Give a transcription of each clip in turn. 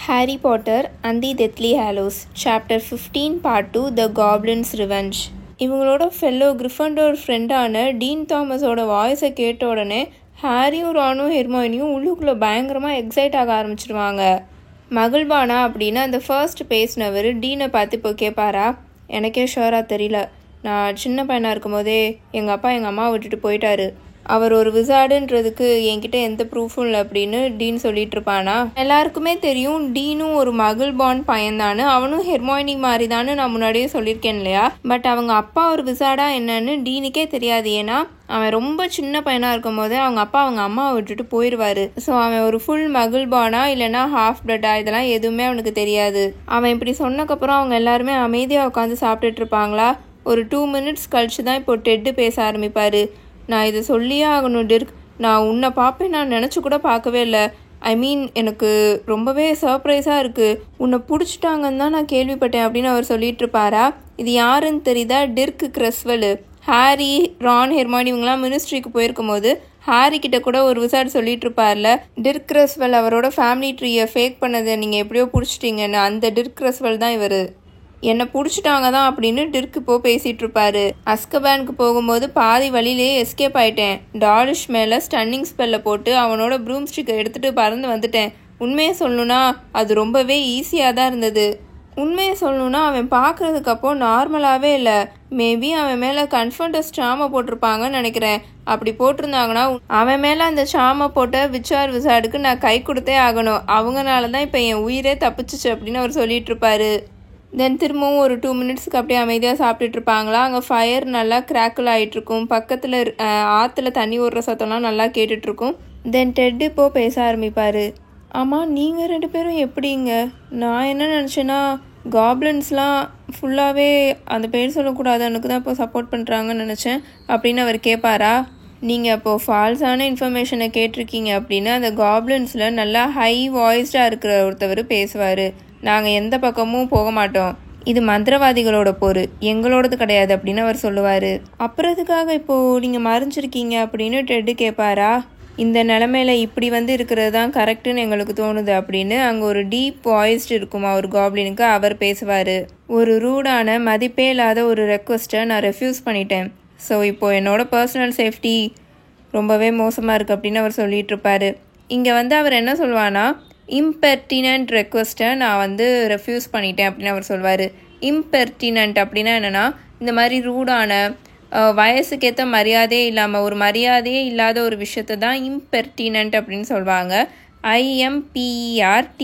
Harry Potter and the Deathly Hallows Chapter 15 Part 2 The Goblin's Revenge. இவங்களோட fellow Gryffindor ஃப்ரெண்டான dean தாமஸோட வாய்ஸை கேட்ட உடனே ஹாரியும் ரானும் ஹெர்மாயினியும் உள்ளுக்குள்ளே பயங்கரமாக எக்ஸைட் ஆக ஆரம்பிச்சிடுவாங்க. மகிழ்வானா அப்படின்னு அந்த ஃபர்ஸ்ட் பேசினவர் டீனை பார்த்து இப்போ கேட்பாரா? எனக்கே ஷுவராக தெரியல. நான் சின்ன பையனாக இருக்கும் போதே எங்கள் அப்பா எங்கள் அம்மாவை விட்டுட்டு போயிட்டாரு. அவர் ஒரு விசார்டுன்றதுக்கு என்கிட்ட எந்த ப்ரூஃபும் இல்லை அப்படின்னு டீன் சொல்லிட்டு இருப்பானா? எல்லாருக்குமே தெரியும் டீனும் ஒரு மகள் பாண்ட் பையன்தானு, அவனும் ஹெர்மாயினி மாதிரி தானு நான் முன்னாடியே சொல்லியிருக்கேன் இல்லையா? பட் அவங்க அப்பா ஒரு விசார்டா என்னன்னு டீனுக்கே தெரியாது. ஏன்னா அவன் ரொம்ப சின்ன பையனாக இருக்கும் போதே அவங்க அப்பா அவங்க அம்மாவை விட்டுட்டு போயிடுவாரு. ஸோ அவன் ஒரு ஃபுல் மகள் பானா இல்லைனா ஹாஃப் பிளட்டா இதெல்லாம் எதுவுமே அவனுக்கு தெரியாது. அவன் இப்படி சொன்னக்கப்புறம் அவங்க எல்லாருமே அமைதியாக உட்காந்து சாப்பிட்டுட்டு இருப்பாங்களா? ஒரு 2 minutes கழிச்சு தான் இப்போ டெட்டு பேச ஆரம்பிப்பார். நான் இதை சொல்லியே ஆகணும் டிர்க், நான் உன்னை பார்ப்பேன் நான் நினச்சி கூட பார்க்கவே இல்லை. எனக்கு ரொம்பவே சர்ப்ரைஸாக இருக்குது. உன்னை பிடிச்சிட்டாங்கன்னு தான் நான் கேள்விப்பட்டேன் அப்படின்னு அவர் சொல்லிட்டு இருப்பாரா? இது யாருன்னு தெரியுதா? டிர்க் கிரெஸ்வெல். ஹாரி, ரான், ஹெர்மாயினி இவங்கெல்லாம் மினிஸ்ட்ரிக்கு போயிருக்கும் போது ஹாரி கிட்ட கூட ஒரு விசாட் சொல்லிட்டு இருப்பார்ல, டிர்க் கிரெஸ்வெல் அவரோட ஃபேமிலி ட்ரீயை ஃபேக் பண்ணதை நீங்கள் எப்படியோ பிடிச்சிட்டீங்கன்னு. அந்த டிர்க் கிரெஸ்வெல் தான் இவர். என்னை பிடிச்சிட்டாங்க தான் அப்படின்னு டிர்க் இப்போ பேசிகிட்டு இருப்பாரு. அஸ்கபானுக்கு போகும்போது பாதி வழியிலே எஸ்கேப் ஆயிட்டேன். டாலிஷ் மேலே ஸ்டன்னிங் ஸ்பெல்லை போட்டு அவனோட ப்ரூம் ஸ்டிக்கை எடுத்துகிட்டு பறந்து வந்துட்டேன். உண்மையை சொல்லணுன்னா அது ரொம்பவே ஈஸியாக தான் இருந்தது. உண்மையை சொல்லணுன்னா அவன் பார்க்குறதுக்கு அப்போ நார்மலாகவே இல்லை. மேபி அவன் மேலே கன்ஃபண்டஸ் சாமை போட்டிருப்பாங்கன்னு நினைக்கிறேன். அப்படி போட்டிருந்தாங்கன்னா அவன் மேலே அந்த சாமை போட்ட விச்சார் விசாடுக்கு நான் கை கொடுத்தே ஆகணும். அவங்கனால தான் இப்போ என் உயிரே தப்பிச்சிச்சு அப்படின்னு அவர் சொல்லிட்டு இருப்பாரு. தென் திரும்பவும் ஒரு 2 minutesக்கு அப்படியே அமைதியாக சாப்பிட்டுட்டு இருப்பாங்களா? அங்கே ஃபயர் நல்லா கிராக்கிள் ஆகிட்டுருக்கும். பக்கத்தில் ஆற்றுல தண்ணி ஓடுற சத்தம்லாம் நல்லா கேட்டுட்ருக்கும். தென் டெட் இப்போ பேச ஆரம்பிப்பார். ஆமாம், நீங்கள் 2 பேரும் எப்படிங்க? நான் என்ன நினச்சேன்னா காப்ளின்ஸ்லாம் ஃபுல்லாகவே அந்த பேர் சொல்லக்கூடாது எனக்கு தான் இப்போ சப்போர்ட் பண்ணுறாங்கன்னு நினச்சேன் அப்படின்னு அவர் கேட்பாரா? நீங்கள் அப்போது ஃபால்ஸான இன்ஃபர்மேஷனை கேட்டிருக்கீங்க அப்படின்னு அந்த காப்ளின்ஸில் நல்லா ஹை வாய்ஸ்டாக இருக்கிற ஒருத்தவர் பேசுவார். நாங்கள் எந்த பக்கமும் போக மாட்டோம், இது மந்திரவாதிகளோட போர், எங்களோடது கிடையாது அப்படின்னு அவர் சொல்லுவார். அப்புறத்துக்காக இப்போது நீங்கள் மறைஞ்சிருக்கீங்க அப்படின்னு டெட்டு கேட்பாரா? இந்த நிலமையில இப்படி இருக்கிறது தான் கரெக்டுன்னு எங்களுக்கு தோணுது அப்படின்னு அங்கே ஒரு டீப் வாய்ஸ்டு இருக்குமா ஒரு காப்ளினுக்கு அவர் பேசுவார். ஒரு ரூடான மதிப்பே இல்லாத ஒரு ரெக்வஸ்ட்டை நான் ரெஃப்யூஸ் பண்ணிட்டேன். ஸோ இப்போது என்னோடய பர்சனல் சேஃப்டி ரொம்பவே மோசமாக இருக்குது அப்படின்னு அவர் சொல்லிட்டு இருப்பார். இங்கே அவர் என்ன சொல்லுவானா, இம்பெர்டினன்ட் ரெக்வஸ்ட்டை நான் ரெஃப்யூஸ் பண்ணிட்டேன் அப்படின்னு அவர் சொல்வார். இம்பெர்டினன்ட் அப்படின்னா என்னென்னா இந்த மாதிரி ரூடான வயசுக்கேற்ற மரியாதையே இல்லாமல் ஒரு மரியாதையே இல்லாத ஒரு விஷயத்தை தான் இம்பெர்டினன்ட் அப்படின்னு சொல்லுவாங்க. IMPERTINENT.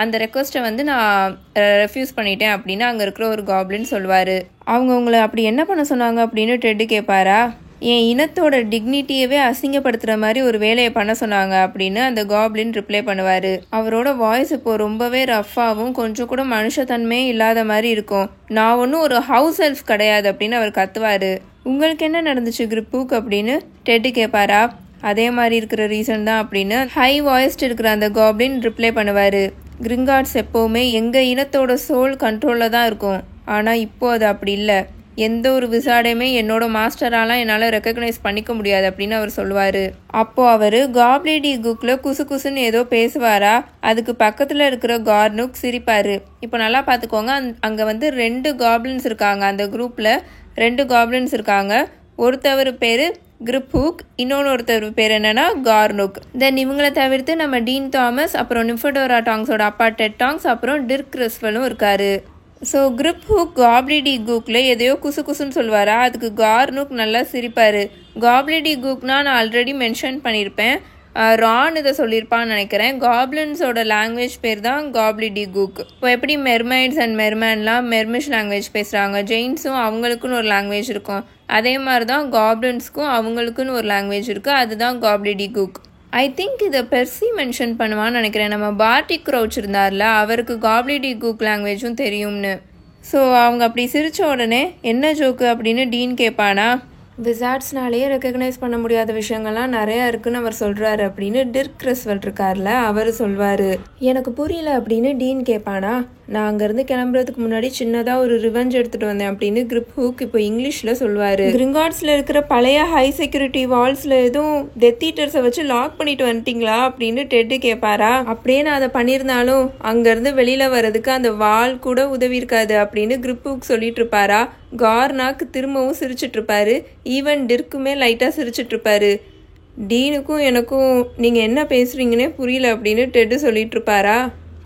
அந்த ரெக்வஸ்ட்டை நான் ரெஃப்யூஸ் பண்ணிட்டேன் அப்படின்னு அங்கே இருக்கிற ஒரு காப்ளின் சொல்லுவார். அவங்க உங்களை அப்படி என்ன பண்ண சொன்னாங்க அப்படின்னு டெட்டு கேட்பாரா? என் இனத்தோட டிக்னிட்டியவே அசிங்கப்படுத்துகிற மாதிரி ஒரு வேலையை பண்ண சொன்னாங்க அப்படின்னு அந்த காப்ளின் ரிப்ளை பண்ணுவார். அவரோட வாய்ஸ் இப்போ ரொம்பவே ரஃப்பாகவும் கொஞ்சம் கூட மனுஷத்தன்மையே இல்லாத மாதிரி இருக்கும். நான் ஒன்றும் ஒரு ஹவுஸ் ஹெல்ப் கிடையாது அப்படின்னு அவர் கத்துவார். உங்களுக்கு என்ன நடந்துச்சு கிரிப்புக் அப்படின்னு டெட்டு கேட்பாரா? அதே மாதிரி இருக்கிற ரீசன் தான் அப்படின்னு ஹை வாய்ஸ்ட் இருக்கிற அந்த காப்ளின் ரிப்ளை பண்ணுவார். கிரிங்கார்ட்ஸ் எப்போவுமே எங்கள் இனத்தோட சோல் கண்ட்ரோலில் தான் இருக்கும். ஆனால் இப்போது அது அப்படி இல்லை. எந்த ஒரு விசாடையுமே என்னோட மாஸ்டராலாம் என்னால் ரெக்கக்னைஸ் பண்ணிக்க முடியாது அப்படின்னு அவர் சொல்லுவார். அப்போது அவர் காப்லிடி குக்கில் குசு குசுன்னு ஏதோ பேசுவாரா? அதுக்கு பக்கத்தில் இருக்கிற கார்னுக் சிரிப்பார். இப்போ நல்லா பார்த்துக்கோங்க, அங்கே 2 காப்ளின்ஸ் இருக்காங்க. அந்த குரூப்பில் 2 காப்ளின்ஸ் இருக்காங்க. ஒருத்தவர் பேர் கிரிப்ஹூக், ஒருத்தர் பேர் என்னன்னா கார்னுக். தென் இவங்களை தவிர்த்து நம்ம டீன் தாமஸ், அப்புறம் நிம்ஃபடோரா டாங்ஸோட அப்பா டெட் டாங்ஸ், அப்புறம் டிர்க் கிரெஸ்வெலும் இருக்காரு. ஸோ கிரிப்ஹூக் காப்லிடி கூக்கில் எதையோ குசு குசுன்னு சொல்லுவாரா? அதுக்கு கார்னுக் நல்லா சிரிப்பார். காப்லிடி கூக்னா நான் ஆல்ரெடி மென்ஷன் பண்ணியிருப்பேன், ரான் இதை சொல்லியிருப்பான்னு நினைக்கிறேன். காப்ளின்ஸோட லாங்குவேஜ் பேர் தான் காப்லிடி கூக். இப்போ எப்படி மெர்மைட்ஸ் அண்ட் மெர்மேன்லாம் மெர்மிஷ் லாங்குவேஜ் பேசுகிறாங்க, ஜெயின்ஸும் அவங்களுக்குன்னு ஒரு லாங்குவேஜ் இருக்கும். அதே மாதிரி தான் காப்ளின்ஸ்க்கும் அவங்களுக்குன்னு ஒரு லாங்குவேஜ் இருக்குது, அதுதான் காப்லிடி கூக். ஐ திங்க் இதை பெர்சி மென்ஷன் பண்ணுவான்னு நினைக்கிறேன். நம்ம பார்ட்டிக் க்ரௌச் இருந்தார்ல, அவருக்கு காப்லிடி கூக் லாங்குவேஜும் தெரியும்னு. ஸோ அவங்க அப்படி சிரித்த உடனே என்ன ஜோக்கு அப்படின்னு டீன் கேட்பானா? விசார்ட்ஸ்னாலேயே ரெக்கக்னைஸ் பண்ண முடியாத விஷயங்கள்லாம் நிறையா இருக்குன்னு அவர் சொல்கிறாரு அப்படின்னு டிர்க் கிரெஸ்வெல் இருக்கார்ல அவர் சொல்வார். எனக்கு புரியல அப்படின்னு டீன் கேட்பானா? நான் அங்கேருந்து கிளம்புறதுக்கு முன்னாடி சின்னதாக ஒரு ரிவெஞ்ச் எடுத்துகிட்டு வந்தேன் அப்படின்னு கிரிப் ஹூக் இப்போ இங்கிலீஷில் சொல்லுவார். கிரிங்கார்ட்ஸில் இருக்கிற பழைய ஹை செக்யூரிட்டி வால்ஸில் எதுவும் டெத் ஈட்டர்ஸை வச்சு லாக் பண்ணிட்டு வந்துட்டீங்களா அப்படின்னு டெட்டு கேட்பாரா. அப்படியே நான் அதை பண்ணியிருந்தாலும் அங்கேருந்து வெளியில் வர்றதுக்கு அந்த வால் கூட உதவி இருக்காது அப்படின்னு கிரிப் ஹூக் சொல்லிட்டு இருப்பாரா. கார்னாக் திரும்பவும் சிரிச்சிட்டு இருப்பாரு. ஈவன் டிர்க்குமே லைட்டாக சிரிச்சிட்டு இருப்பாரு. டீனுக்கும் எனக்கும் நீங்கள் என்ன பேசுகிறீங்கன்னே புரியல அப்படின்னு டெட்டு சொல்லிட்டு இருப்பாரா.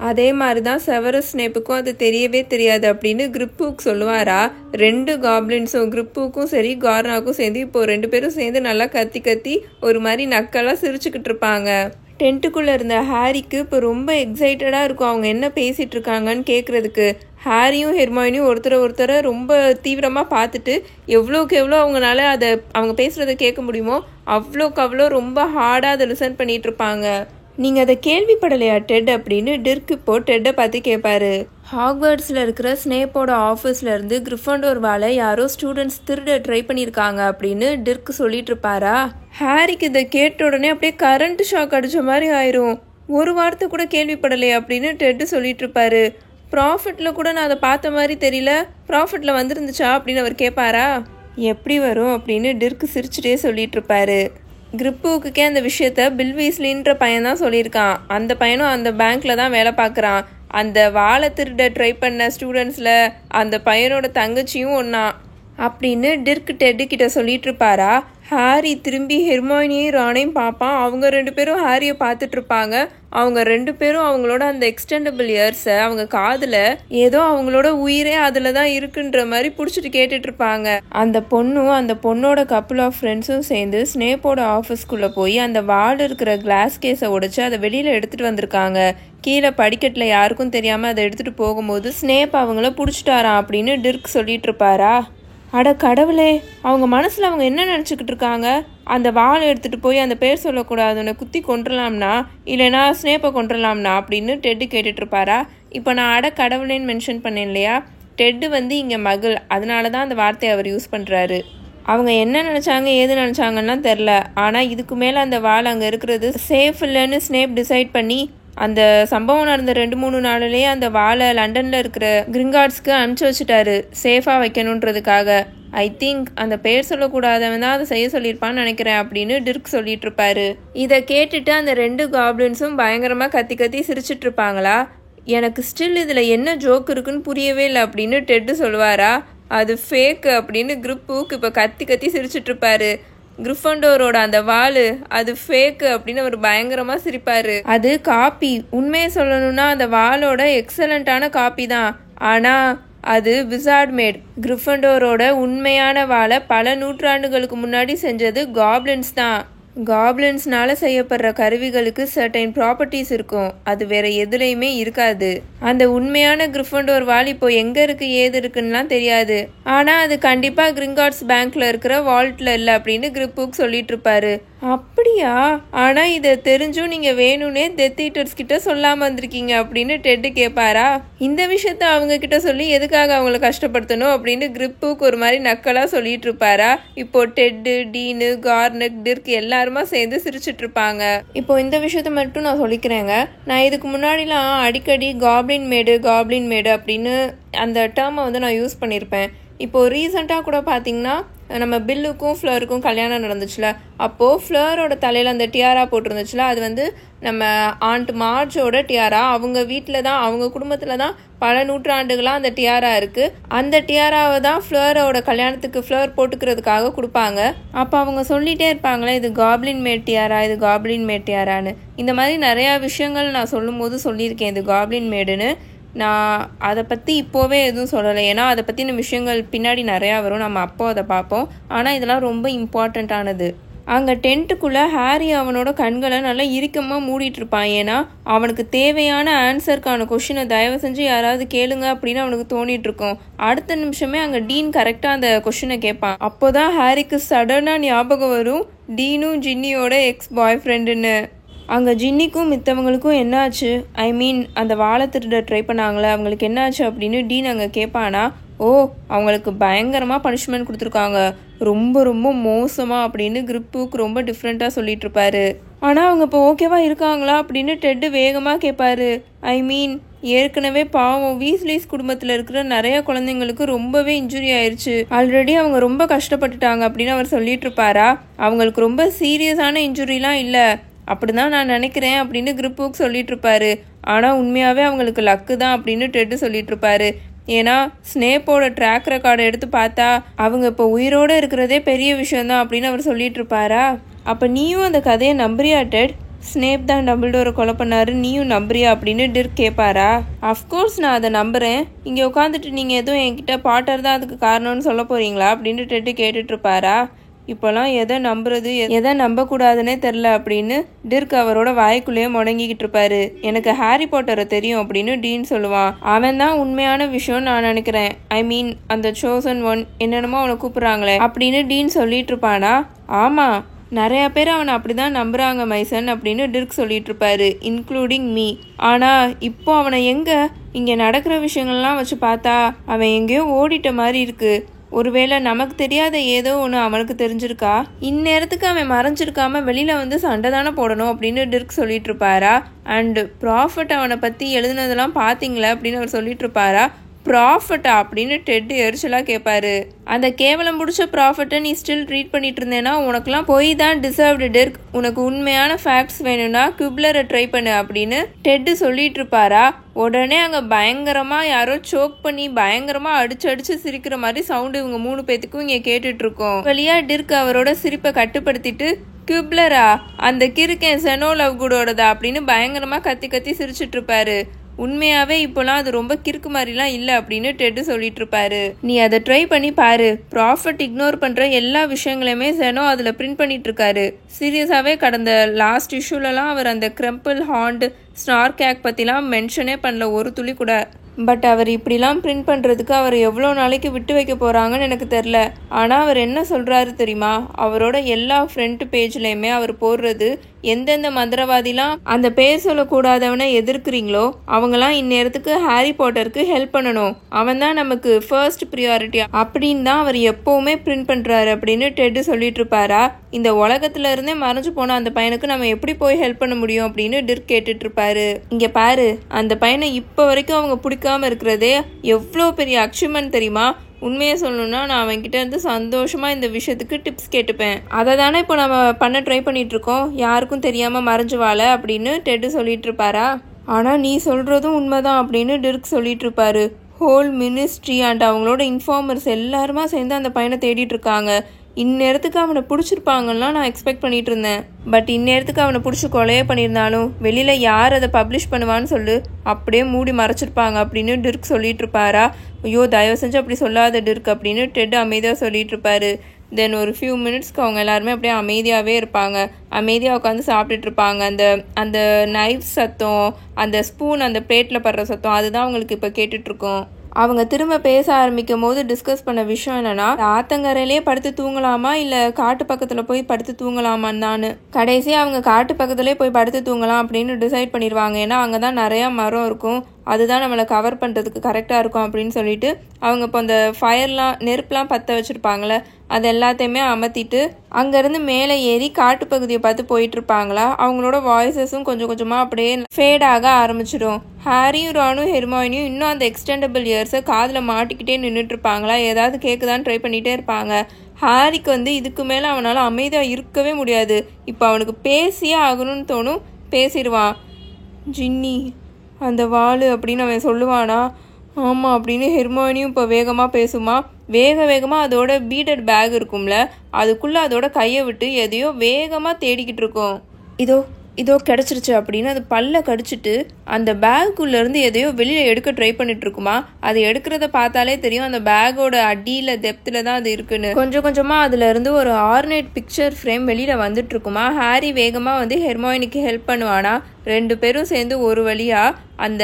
அதே மாதிரி தான் செவரஸ் ஸ்னேப்புக்கும் அது தெரியவே தெரியாது அப்படின்னு கிரிப் ஹூக் சொல்லுவாரா. 2 காப்ளின்ஸும் கிரிப் ஹூக்கும் சரி கார்னாக்கும் சேர்ந்து இப்போ 2 பேரும் சேர்ந்து நல்லா கத்தி கத்தி ஒரு மாதிரி நக்கலாக சிரிச்சுக்கிட்டு இருப்பாங்க. டென்ட்டுக்குள்ளே இருந்த ஹாரிக்கு இப்போ ரொம்ப எக்ஸைட்டடாக இருக்கும் அவங்க என்ன பேசிகிட்டு இருக்காங்கன்னு கேட்குறதுக்கு. ஹாரியும் ஹெர்மாயினியும் ஒருத்தரை ரொம்ப தீவிரமாக பார்த்துட்டு எவ்வளோக்கு எவ்வளோ அவங்களால அதை அவங்க பேசுகிறத கேட்க முடியுமோ அவ்வளோக்கு அவ்வளோ ரொம்ப ஹார்டாக அதை லிசன் பண்ணிகிட்டு இருப்பாங்க. நீங்கள் அதை கேள்விப்படலையா டெட் அப்படின்னு டிர்க் இப்போ டெட்டை பார்த்து கேட்பாரு. ஹாக்வர்ட்ஸில் இருக்கிற ஸ்னேப்போட ஆஃபீஸ்லேருந்து கிரிஃபண்டோர் வாலை யாரோ ஸ்டூடெண்ட்ஸ் திருட ட்ரை பண்ணியிருக்காங்க அப்படின்னு டிர்க் சொல்லிட்டு இருப்பாரா. ஹாரிக்கு இதை கேட்ட உடனே அப்படியே கரண்ட் ஷாக் அடித்த மாதிரி ஆயிரும். ஒரு வார்த்தை கூட கேள்விப்படலையா அப்படின்னு டெட்டு சொல்லிட்டு இருப்பாரு. ப்ராஃபிட்டில் கூட நான் அதை பார்த்த மாதிரி தெரியல, ப்ராஃபிட்டில் வந்துருந்துச்சா அப்படின்னு அவர் கேட்பாரா. எப்படி வரும் அப்படின்னு டிர்க் சிரிச்சுட்டே சொல்லிட்டு இருப்பாரு. கிரிப் ஹூக்குக்கே அந்த விஷயத்த பில் வீஸ்லின்ற பையன் தான் சொல்லியிருக்கான். அந்த பையனும் அந்த பேங்க்கில் தான் வேலை பார்க்குறான். அந்த வாழை திருட ட்ரை பண்ண ஸ்டூடெண்ட்ஸில் அந்த பையனோட தங்கச்சியும் ஒன்றா அப்படின்னு டிர்க் டெட்டு கிட்ட சொல்லிட்டு இருப்பாரா. ஹாரி திரும்பி ஹெர்மாயினியும் ரானையும் பார்ப்பான். அவங்க 2 பேரும் ஹாரியை பார்த்துட்டு இருப்பாங்க. அவங்க 2 பேரும் அவங்களோட அந்த எக்ஸ்டெண்டபிள் இயர்ஸை அவங்க காதில் ஏதோ அவங்களோட உயிரே அதில் தான் இருக்குன்ற மாதிரி பிடிச்சிட்டு கேட்டுட்டு இருப்பாங்க. அந்த பொண்ணும் அந்த பொண்ணோட கப்புள் ஆஃப் ஃப்ரெண்ட்ஸும் சேர்ந்து ஸ்னேப்போட ஆஃபீஸ்க்குள்ளே போய் அந்த வார்டு இருக்கிற கிளாஸ் கேஸை உடைச்சு அதை வெளியில் எடுத்துகிட்டு வந்திருக்காங்க. கீழே படிக்கட்டில் யாருக்கும் தெரியாமல் அதை எடுத்துகிட்டு போகும்போது ஸ்னேப் அவங்கள பிடிச்சிட்டாராம் அப்படின்னு டிர்க் சொல்லிட்டு இருப்பாரா. அட கடவுளே, அவங்க மனசில் அவங்க என்ன நினச்சிக்கிட்டு இருக்காங்க? அந்த வாழை எடுத்துகிட்டு போய் அந்த பேர் சொல்லக்கூடாதுன்னு குத்தி கொண்டுலாம்னா இல்லைனா ஸ்னேப்பை கொண்டுலாம்னா அப்படின்னு டெட்டு கேட்டுட்ருப்பாரா. இப்போ நான் அட கடவுளேன்னு மென்ஷன் பண்ணேன் இல்லையா, டெட்டு இங்கே மகள், அதனால தான் அந்த வார்த்தையை அவர் யூஸ் பண்ணுறாரு. அவங்க என்ன நினச்சாங்க ஏது நினச்சாங்கன்னா தெரில. ஆனால் இதுக்கு மேலே அந்த வாள் அங்கே இருக்கிறது சேஃப் இல்லைன்னு ஸ்னேப் டிசைட் பண்ணி அந்த சம்பவம் நடந்த 2-3 நாளிலேயே அந்த வாழை லண்டனில் இருக்கிற கிரிங்கார்ட்ஸ்க்கு அனுப்பிச்சி வச்சுட்டாரு சேஃபாக வைக்கணுன்றதுக்காக. ஐ திங்க் அந்த பேர் சொல்லக்கூடாதவன் தான் அதை செய்ய சொல்லியிருப்பான்னு நினைக்கிறேன் அப்படின்னு டிர்க் சொல்லிட்டு இருப்பாரு. இதை கேட்டுட்டு அந்த 2 காப்ளின்ஸும் பயங்கரமாக கத்தி கத்தி சிரிச்சிட்டு இருப்பாங்களா. எனக்கு ஸ்டில் இதில் என்ன ஜோக் இருக்குன்னு புரியவே இல்லை அப்படின்னு டெட்டு சொல்லுவாரா. அது ஃபேக்கு அப்படின்னு கிரிப் ஹூக் இப்போ கத்தி கத்தி சிரிச்சிட்டு இருப்பாரு. கிரிஃபண்டோரோட அந்த வாள் அது ஃபேக்கு அப்படின்னு அவர் பயங்கரமாக சிரிப்பார். அது காப்பி. உண்மையை சொல்லணும்னா அந்த வாளோட எக்ஸலண்ட்டான காப்பி தான். ஆனால் அது விசார்ட் மேட். கிரிஃபண்டோரோட உண்மையான வாளை பல நூற்றாண்டுகளுக்கு முன்னாடி செஞ்சது காப்ளின்ஸ் தான். காப்ளின்ஸ்னால செய்யப்படுற கருவிகளுக்கு சர்டைன் ப்ராப்பர்ட்டிஸ் இருக்கும். அது வேற எதுலையுமே இருக்காது. அந்த உண்மையான கிரிஃபண்டோர் வால் இப்போ எங்கே இருக்குது ஏது இருக்குன்னுலாம் தெரியாது. ஆனால் அது கண்டிப்பாக கிரிங்கார்ட்ஸ் பேங்க்கில் இருக்கிற வால்ட்டில் இல்லை அப்படின்னு கிரிப் ஹூக் சொல்லிட்டு இருப்பாரு. அப்படியா? ஆனால் இதை தெரிஞ்சும் நீங்கள் வேணும்னே டெத் ஈட்டர்ஸ் கிட்ட சொல்லாமல் வந்திருக்கீங்க அப்படின்னு டெட்டு கேட்பாரா. இந்த விஷயத்த அவங்க கிட்ட சொல்லி எதுக்காக அவங்கள கஷ்டப்படுத்தணும் அப்படின்னு கிரிப் ஹூக் ஒரு மாதிரி நக்கலாக சொல்லிட்டு இருப்பாரா. இப்போ டெட்டு, டீனு, கார்னக், டிர்க் எல்லாருமா சேர்ந்து சிரிச்சிட்டு இருப்பாங்க. இப்போ இந்த விஷயத்த மட்டும் நான் சொல்லிக்கிறேங்க. நான் இதுக்கு முன்னாடிலாம் அடிக்கடி காப்ளின் மேடு அப்படின்னு அந்த டேர்மை நான் யூஸ் பண்ணியிருப்பேன். இப்போது ரீசெண்டாக கூட பார்த்தீங்கன்னா நம்ம பில்லுக்கும் ஃப்ளோருக்கும் கல்யாணம் நடந்துச்சுல, அப்போது ஃப்ளோரோட தலையில் அந்த டியாரா போட்டிருந்துச்சுல, அது நம்ம ஆண்ட் மார்ஜோட டியாரா. அவங்க வீட்டில் தான், அவங்க குடும்பத்தில் தான் பல நூற்றாண்டுகளாக அந்த டியாரா இருக்குது. அந்த டியாராவை தான் ஃப்ளோரோட கல்யாணத்துக்கு ஃப்ளோர் போட்டுக்கிறதுக்காக கொடுப்பாங்க. அப்போ அவங்க சொல்லிகிட்டே இருப்பாங்களே, இது காப்ளின் மேட் டியாரா, இது காப்ளின் மேட் டியாரான்னு. இந்த மாதிரி நிறையா விஷயங்கள் நான் சொல்லும் போது சொல்லியிருக்கேன் இது காப்ளின் மேடுன்னு. நான் அதை பற்றி இப்போவே எதுவும் சொல்லலை, ஏன்னா அதை பற்றின விஷயங்கள் பின்னாடி நிறையா வரும், நம்ம அப்போ அதை பார்ப்போம். ஆனால் இதெல்லாம் ரொம்ப இம்பார்ட்டண்ட்டானது. அங்கே டென்ட்டுக்குள்ளே ஹாரி அவனோட கண்களை நல்லா இறுக்கமாக மூடிட்டு இருப்பான். ஏன்னா அவனுக்கு தேவையான ஆன்சருக்கான கொஷினை தயவு செஞ்சு யாராவது கேளுங்க அப்படின்னு அவனுக்கு தோணிட்டு இருக்கும். அடுத்த நிமிஷமே அங்கே டீன் கரெக்டாக அந்த கொஷினை கேட்பான். அப்போ தான் ஹாரிக்கு சடனாக ஞாபகம் வரும் டீனும் ஜின்னியோட எக்ஸ் பாய் ஃப்ரெண்டுன்னு. அங்கே ஜின்னிக்கும் மித்தவங்களுக்கும் என்னாச்சு, ஐ மீன் அந்த வாழை திருட ட்ரை பண்ணாங்களே அவங்களுக்கு என்னாச்சு அப்படின்னு டீன் அங்கே கேட்பானா. ஓ, அவங்களுக்கு பயங்கரமாக பனிஷ்மெண்ட் கொடுத்துருக்காங்க, ரொம்ப ரொம்ப மோசமாக அப்படின்னு கிரிப் ஹூக் ரொம்ப டிஃப்ரெண்ட்டாக சொல்லிட்டு இருப்பாரு. ஆனால் அவங்க இப்போ ஓகேவா இருக்காங்களா அப்படின்னு டெட்டு வேகமாக கேட்பாரு. ஐ மீன் ஏற்கனவே பாவம் வீஸ்லிஸ் குடும்பத்தில் இருக்கிற நிறைய குழந்தைங்களுக்கு ரொம்பவே இன்ஜுரி ஆயிடுச்சு. ஆல்ரெடி அவங்க ரொம்ப கஷ்டப்பட்டுட்டாங்க அப்படின்னு அவர் சொல்லிட்டு இருப்பாரா. அவங்களுக்கு ரொம்ப சீரியஸான இன்ஜுரிலாம் இல்லை அப்படிதான் நான் நினைக்கிறேன் அப்படின்னு கிரிப் புக் சொல்லிட்டு இருப்பாரு. ஆனால் உண்மையாகவே அவங்களுக்கு லக்கு தான் அப்படின்னு டெட்டு சொல்லிட்டு இருப்பாரு. ஏன்னா ஸ்னேப்போட ட்ராக் ரெக்கார்டை எடுத்து பார்த்தா அவங்க இப்போ உயிரோடு இருக்கிறதே பெரிய விஷயம்தான் அப்படின்னு அவர் சொல்லிட்டு இருப்பாரா. அப்போ நீயும் அந்த கதையை நம்புறியா டெட்? ஸ்னேப் தான் டம்பிள்டோரை கொலை பண்ணாரு, நீயும் நம்புறியா அப்படின்னு டிர்க் கேட்பாரா. அஃப்கோர்ஸ் நான் அதை நம்புகிறேன். இங்கே உட்காந்துட்டு நீங்கள் எதுவும் என்கிட்ட பாட்டர் தான் அதுக்கு காரணம்னு சொல்ல போகிறீங்களா அப்படின்னு டெட்டு கேட்டுட்டு இருப்பாரா. இப்போலாம் எதை நம்புறது எதை நம்பக்கூடாதுன்னே தெரில அப்படின்னு டிர்க் அவரோட வாய்க்குள்ளேயே முடங்கிக்கிட்டு இருப்பாரு. எனக்கு ஹாரி பாட்டரை தெரியும் அப்படின்னு டீன் சொல்லுவான். அவன் தான் உண்மையான விஷயம்னு நான் நினைக்கிறேன். ஐ மீன் அந்த சோசன் ஒன் என்னென்னமோ அவனை கூப்பிட்றாங்களே அப்படின்னு டீன் சொல்லிட்டு இருப்பானா. ஆமாம், நிறைய பேர் அவனை அப்படிதான் நம்புறாங்க மைசன் அப்படின்னு டிர்க் சொல்லிட்டு இருப்பாரு, இன்க்ளூடிங் மீ. ஆனால் இப்போ அவனை இங்கே நடக்கிற விஷயங்கள்லாம் வச்சு பார்த்தா அவன் எங்கேயோ ஓடிட்ட மாதிரி இருக்கு. ஒருவேளை நமக்கு தெரியாத ஏதோ ஒன்று அவனுக்கு தெரிஞ்சிருக்கா. இந்நேரத்துக்கு அவன் மறைஞ்சிருக்காம வெளியில் வந்து சண்டை தானே போடணும் அப்படின்னு டிர்க் சொல்லிட்டு இருப்பாரா. அண்டு ப்ராஃபட் அவனை பற்றி எழுதுனதெல்லாம் பார்த்தீங்களா அப்படின்னு அவர் சொல்லிட்டு இருப்பாரா. ப்ராஃபட்டா அப்படின்னு டெட் எரிச்சலாக கேட்பாரு. அந்த கேவலம் பிடிச்ச ப்ராஃபட்டை நீ ஸ்டில் ட்ரீட் பண்ணிட்டு இருந்தேன்னா உனக்குலாம் போய் தான் டிசர்வ்டு டிர்க். உனக்கு உண்மையான ஃபேக்ட்ஸ் வேணும்னா குப்லரை ட்ரை பண்ணு அப்படின்னு டெட்டு சொல்லிட்டு இருப்பாரா. உடனே அங்கே பயங்கரமாக யாரோ சோக் பண்ணி பயங்கரமாக அடிச்சு சிரிக்கிற மாதிரி சவுண்டு இவங்க 3 பேத்துக்கும் இங்கே கேட்டுட்டு இருக்கோம். வழியா டிர்க் அவரோட சிரிப்பை கட்டுப்படுத்திட்டு குப்லரா அந்த கிறுக்கன் செனோ லவ்குடோடதா அப்படின்னு பயங்கரமாக கத்தி சிரிச்சிட்டு இருப்பாரு. உண்மையாவே இப்போலாம் அது ரொம்ப கிறுக்கு மாதிரிலாம் இல்லை அப்படின்னு டெட்டு சொல்லிட்டு இருப்பாரு. நீ அதை ட்ரை பண்ணி பாரு. ப்ராஃபட் இக்னோர் பண்ற எல்லா விஷயங்களையுமே செனோ அதில் பிரிண்ட் பண்ணிட்டு இருக்காரு. சீரியஸாவே கடந்த லாஸ்ட் இஷ்யூலலாம் அவர் அந்த கிரம்பிள் ஹாண்ட் ஸ்னார்கேக் பற்றிலாம் மென்ஷனே பண்ணல ஒரு துளி கூட. பட் அவர் இப்படிலாம் பிரிண்ட் பண்ணுறதுக்கு அவர் எவ்வளோ நாளைக்கு விட்டு வைக்க போகிறாங்கன்னு எனக்கு தெரில. ஆனால் அவர் என்ன சொல்கிறாரு தெரியுமா, அவரோட எல்லா ஃப்ரண்ட் பேஜ்லேயுமே அவர் போடுறது எந்தெந்த மந்திரவாதிலாம் அந்த பேர் சொல்லக்கூடாதவனை எதிர்க்கிறீங்களோ அவங்களாம் இந்நேரத்துக்கு ஹாரி பாட்டருக்கு ஹெல்ப் பண்ணணும், அவன் தான் நமக்கு ஃபர்ஸ்ட் ப்ரியாரிட்டி அப்படின்னு தான் அவர் எப்போவுமே பிரிண்ட் பண்ணுறாரு அப்படின்னு டெட்டு சொல்லிட்டு இருப்பாரா. இந்த உலகத்துல இருந்தே மறைஞ்சு போன அந்த பையனுக்கு நம்ம எப்படி போய் ஹெல்ப் பண்ண முடியும் அப்படின்னு டிர்க் கேட்டுட்டு இருப்பாரு. இங்கே பாரு, அந்த பையனை இப்போ வரைக்கும் அவங்க பிடிக்காம இருக்கிறதே எவ்வளோ பெரிய அச்சீவ்மெண்ட் தெரியுமா. உண்மையை சொல்லணும்னா நான் அவன்கிட்ட இருந்து சந்தோஷமாக இந்த விஷயத்துக்கு டிப்ஸ் கேட்டுப்பேன். அதை தானே இப்போ நம்ம பண்ண ட்ரை பண்ணிட்டு இருக்கோம், யாருக்கும் தெரியாமல் மறைஞ்சு வாழ அப்படின்னு டெட்டு சொல்லிட்டு இருப்பாரா. ஆனால் நீ சொல்கிறதும் உண்மைதான் அப்படின்னு டிர்க் சொல்லிட்டு இருப்பாரு. ஹோல் மினிஸ்ட்ரி அண்ட் அவங்களோட இன்ஃபார்மர்ஸ் எல்லாருமா சேர்ந்து அந்த பையனை தேடிட்டு இருக்காங்க. இந்நேரத்துக்கு அவனை பிடிச்சிருப்பாங்கலாம் நான் எக்ஸ்பெக்ட் பண்ணிட்டு இருந்தேன். பட் இந்நேரத்துக்கு அவனை பிடிச்சி கொலையே பண்ணியிருந்தாலும் வெளியில் யார் அதை பப்ளிஷ் பண்ணுவான்னு சொல்லு, அப்படியே மூடி மறைச்சிருப்பாங்க அப்படின்னு டிர்க் சொல்லிட்டு இருப்பாரா. ஐயோ தயவு செஞ்சு அப்படி சொல்லாத டிர்க் அப்படின்னு டெட் அமைதியாக சொல்லிட்டு இருப்பாரு. தென் ஒரு ஃபியூ மினிட்ஸ்க்கு அவங்க எல்லாருமே அப்படியே அமைதியாகவே இருப்பாங்க. அமைதியாக உட்காந்து சாப்பிட்டுட்டு இருப்பாங்க. அந்த நைஃப் சத்தம், அந்த ஸ்பூன் அந்த பிளேட்டில் படுற சத்தம் அதுதான் அவங்களுக்கு இப்போ கேட்டுட்ருக்கோம். அவங்க திரும்ப பேச ஆரம்பிக்கும் போது டிஸ்கஸ் பண்ண விஷயம் என்னன்னா, ஆத்தங்கரையிலே படுத்து தூங்கலாமா இல்லை காட்டு பக்கத்தில் போய் படுத்து தூங்கலாமான்னு தான். கடைசியாக அவங்க காட்டு பக்கத்துலேயே போய் படுத்து தூங்கலாம் அப்படின்னு டிசைட் பண்ணிடுவாங்க. ஏன்னா அங்கே தான் நிறையா மரம் இருக்கும், அதுதான் நம்மளை கவர் பண்ணுறதுக்கு கரெக்டாக இருக்கும் அப்படின்னு சொல்லிட்டு அவங்க இப்போ அந்த ஃபயர்லாம் நெருப்புலாம் பற்ற வச்சுருப்பாங்களே அது எல்லாத்தையுமே அமர்த்திட்டு அங்கேருந்து மேலே ஏறி காட்டுப்பகுதியை பார்த்து போயிட்டு இருப்பாங்களா. அவங்களோட வாய்ஸஸும் கொஞ்சம் கொஞ்சமாக அப்படியே ஃபேட் ஆக ஆரம்பிச்சிடும். ஹாரியும் ரானும் ஹெர்மாயினியும் இன்னும் அந்த எக்ஸ்டெண்டபிள் இயர்ஸை காதில் மாட்டிக்கிட்டே நின்றுட்டு இருப்பாங்களா, ஏதாவது கேட்குதான்னு ட்ரை பண்ணிகிட்டே இருப்பாங்க. ஹாரிக்கு இதுக்கு மேலே அவனால் அமைதியாக இருக்கவே முடியாது. இப்போ அவனுக்கு பேசியே ஆகணும்னு தோணும், பேசிடுவான். ஜின்னி அந்த வாள் அப்படின்னு அவன் சொல்லுவானா. ஆமாம் அப்படின்னு ஹெர்மாயினியும் இப்போ வேகமாக பேசுமா. வேகமாக அதோட பீடட் பேக் இருக்கும்ல அதுக்குள்ளே அதோட கையை விட்டு எதையோ வேகமாக தேடிக்கிட்டு இருக்கும். இதோ கிடச்சிருச்சு அப்படின்னு அது பல்ல கடிச்சிட்டு அந்த பேக்குள்ளேருந்து எதையோ வெளியில் எடுக்க ட்ரை பண்ணிட்டு இருக்குமா. அது எடுக்கிறத பார்த்தாலே தெரியும் அந்த பேக்கோட அடியில் டெப்த்தில் தான் அது இருக்குன்னு. கொஞ்சம் கொஞ்சமாக அதுலேருந்து ஒரு ஆர்னேட் பிக்சர் ஃப்ரேம் வெளியில் வந்துட்டு இருக்குமா. ஹாரி வேகமாக ஹெர்மாயினிக்கு ஹெல்ப் பண்ணுவானா. 2 பேரும் சேர்ந்து ஒரு வழியாக அந்த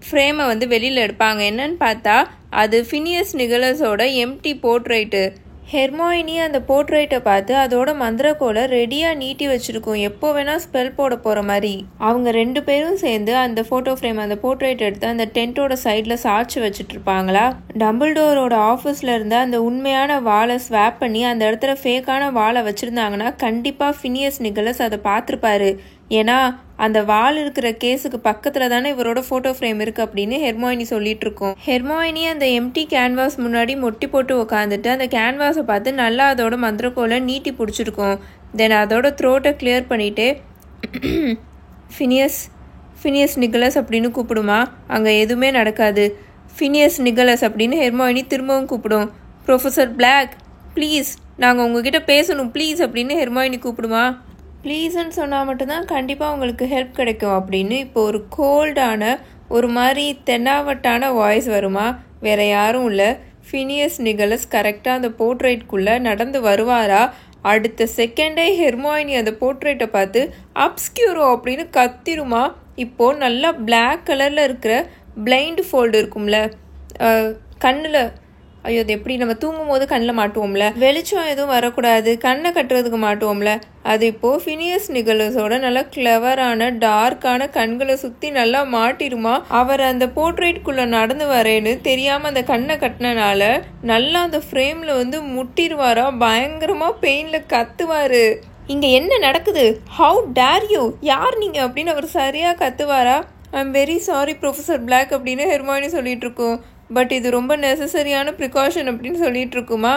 ஃப்ரேமை வெளியில் எடுப்பாங்க. என்னன்னு பார்த்தா அது ஃபினியஸ் நிகலஸோட எம்டி போர்ட்ரைட்டு. ஹெர்மாயினி அந்த போர்ட்ரேட்டை பார்த்து அதோட மந்திரக்கோலை ரெடியாக நீட்டி வச்சுருக்கும், எப்போ வேணால் ஸ்பெல் போட போகிற மாதிரி. அவங்க 2 பேரும் சேர்ந்து அந்த ஃபோட்டோ ஃப்ரேம், அந்த போர்ட்ரேட் எடுத்து அந்த டென்ட்டோட சைடில் சாய்ச்சி வச்சுட்டு இருப்பாங்களா. டம்பிள்டோரோட ஆஃபீஸில் இருந்த அந்த உண்மையான வாளை ஸ்வாப் பண்ணி அந்த இடத்துல ஃபேக்கான வாளை வச்சுருந்தாங்கன்னா கண்டிப்பாக ஃபினியஸ் நிக்கலஸ் அதை பார்த்துருப்பாரு. ஏன்னா அந்த வால் இருக்கிற கேஸுக்கு பக்கத்தில் தானே இவரோட ஃபோட்டோ ஃப்ரேம் இருக்குது அப்படின்னு ஹெர்மாயினி சொல்லிட்டு இருக்கோம். ஹெர்மாயினி அந்த எம்டி கேன்வாஸ் முன்னாடி மொட்டி போட்டு உட்காந்துட்டு அந்த கேன்வாஸை பார்த்து நல்லா அதோட மந்திரக்கோலை நீட்டி பிடிச்சிருக்கோம். தென் அதோட த்ரோட்டை கிளியர் பண்ணிவிட்டு ஃபினியஸ் நிக்கலஸ் அப்படின்னு கூப்பிடுமா. அங்கே எதுவுமே நடக்காது. ஃபினியஸ் நிக்கலஸ் அப்படின்னு ஹெர்மாயினி திரும்பவும் கூப்பிடும். ப்ரொஃபஸர் பிளாக் ப்ளீஸ், நாங்கள் உங்ககிட்ட பேசணும் ப்ளீஸ் அப்படின்னு ஹெர்மாயினி கூப்பிடுமா. ப்ளீஸ்ன்னு சொன்னால் மட்டும்தான் கண்டிப்பாக உங்களுக்கு ஹெல்ப் கிடைக்கும் அப்படின்னு இப்போ ஒரு கோல்டான ஒரு மாதிரி தென்னாவட்டான வாய்ஸ் வருமா. வேற யாரும் இல்லை, ஃபினியஸ் நிக்கலஸ் கரெக்டாக அந்த போர்ட்ரேட்குள்ளே நடந்து வருவாரா. அடுத்த செகண்டே ஹெர்மாயினி அந்த போர்ட்ரேட்டை பார்த்து அப்ஸ்கியூரோ அப்படின்னு கத்திருமா. இப்போது நல்லா பிளாக் கலரில் இருக்கிற பிளைண்ட் ஃபோல்டு இருக்கும்ல கண்ணில், ஐயோ அது எப்படி நம்ம தூங்கும் போது கண்ணில் மாட்டுவோம்ல, வெளிச்சம் எதுவும் வரக்கூடாது கண்ணை கட்டுறதுக்கு மாட்டுவோம்ல, அது இப்போது ஃபினியஸ் நிக்கலஸோட நல்லா கிளவரான டார்க்கான கண்களை சுற்றி நல்லா மாட்டிருமா. அவர் அந்த போர்ட்ரேட்குள்ளே நடந்து வரேன்னு தெரியாமல் அந்த கண்ணை கட்டினால நல்லா அந்த ஃப்ரேமில் வந்து முட்டிடுவாரா. பயங்கரமாக பெயினில் கத்துவார். இங்கே என்ன நடக்குது, ஹவு டேர் யூ, யார் நீங்கள் அப்படின்னு அவர் சரியாக கத்துவாரா. I am very sorry professor Black அப்படின்னு ஹெர்மாயினி சொல்லிட்டு இருக்கோம். பட் இது ரொம்ப நெசசரியான ப்ரிகாஷன் அப்படின்னு சொல்லிட்டு இருக்குமா.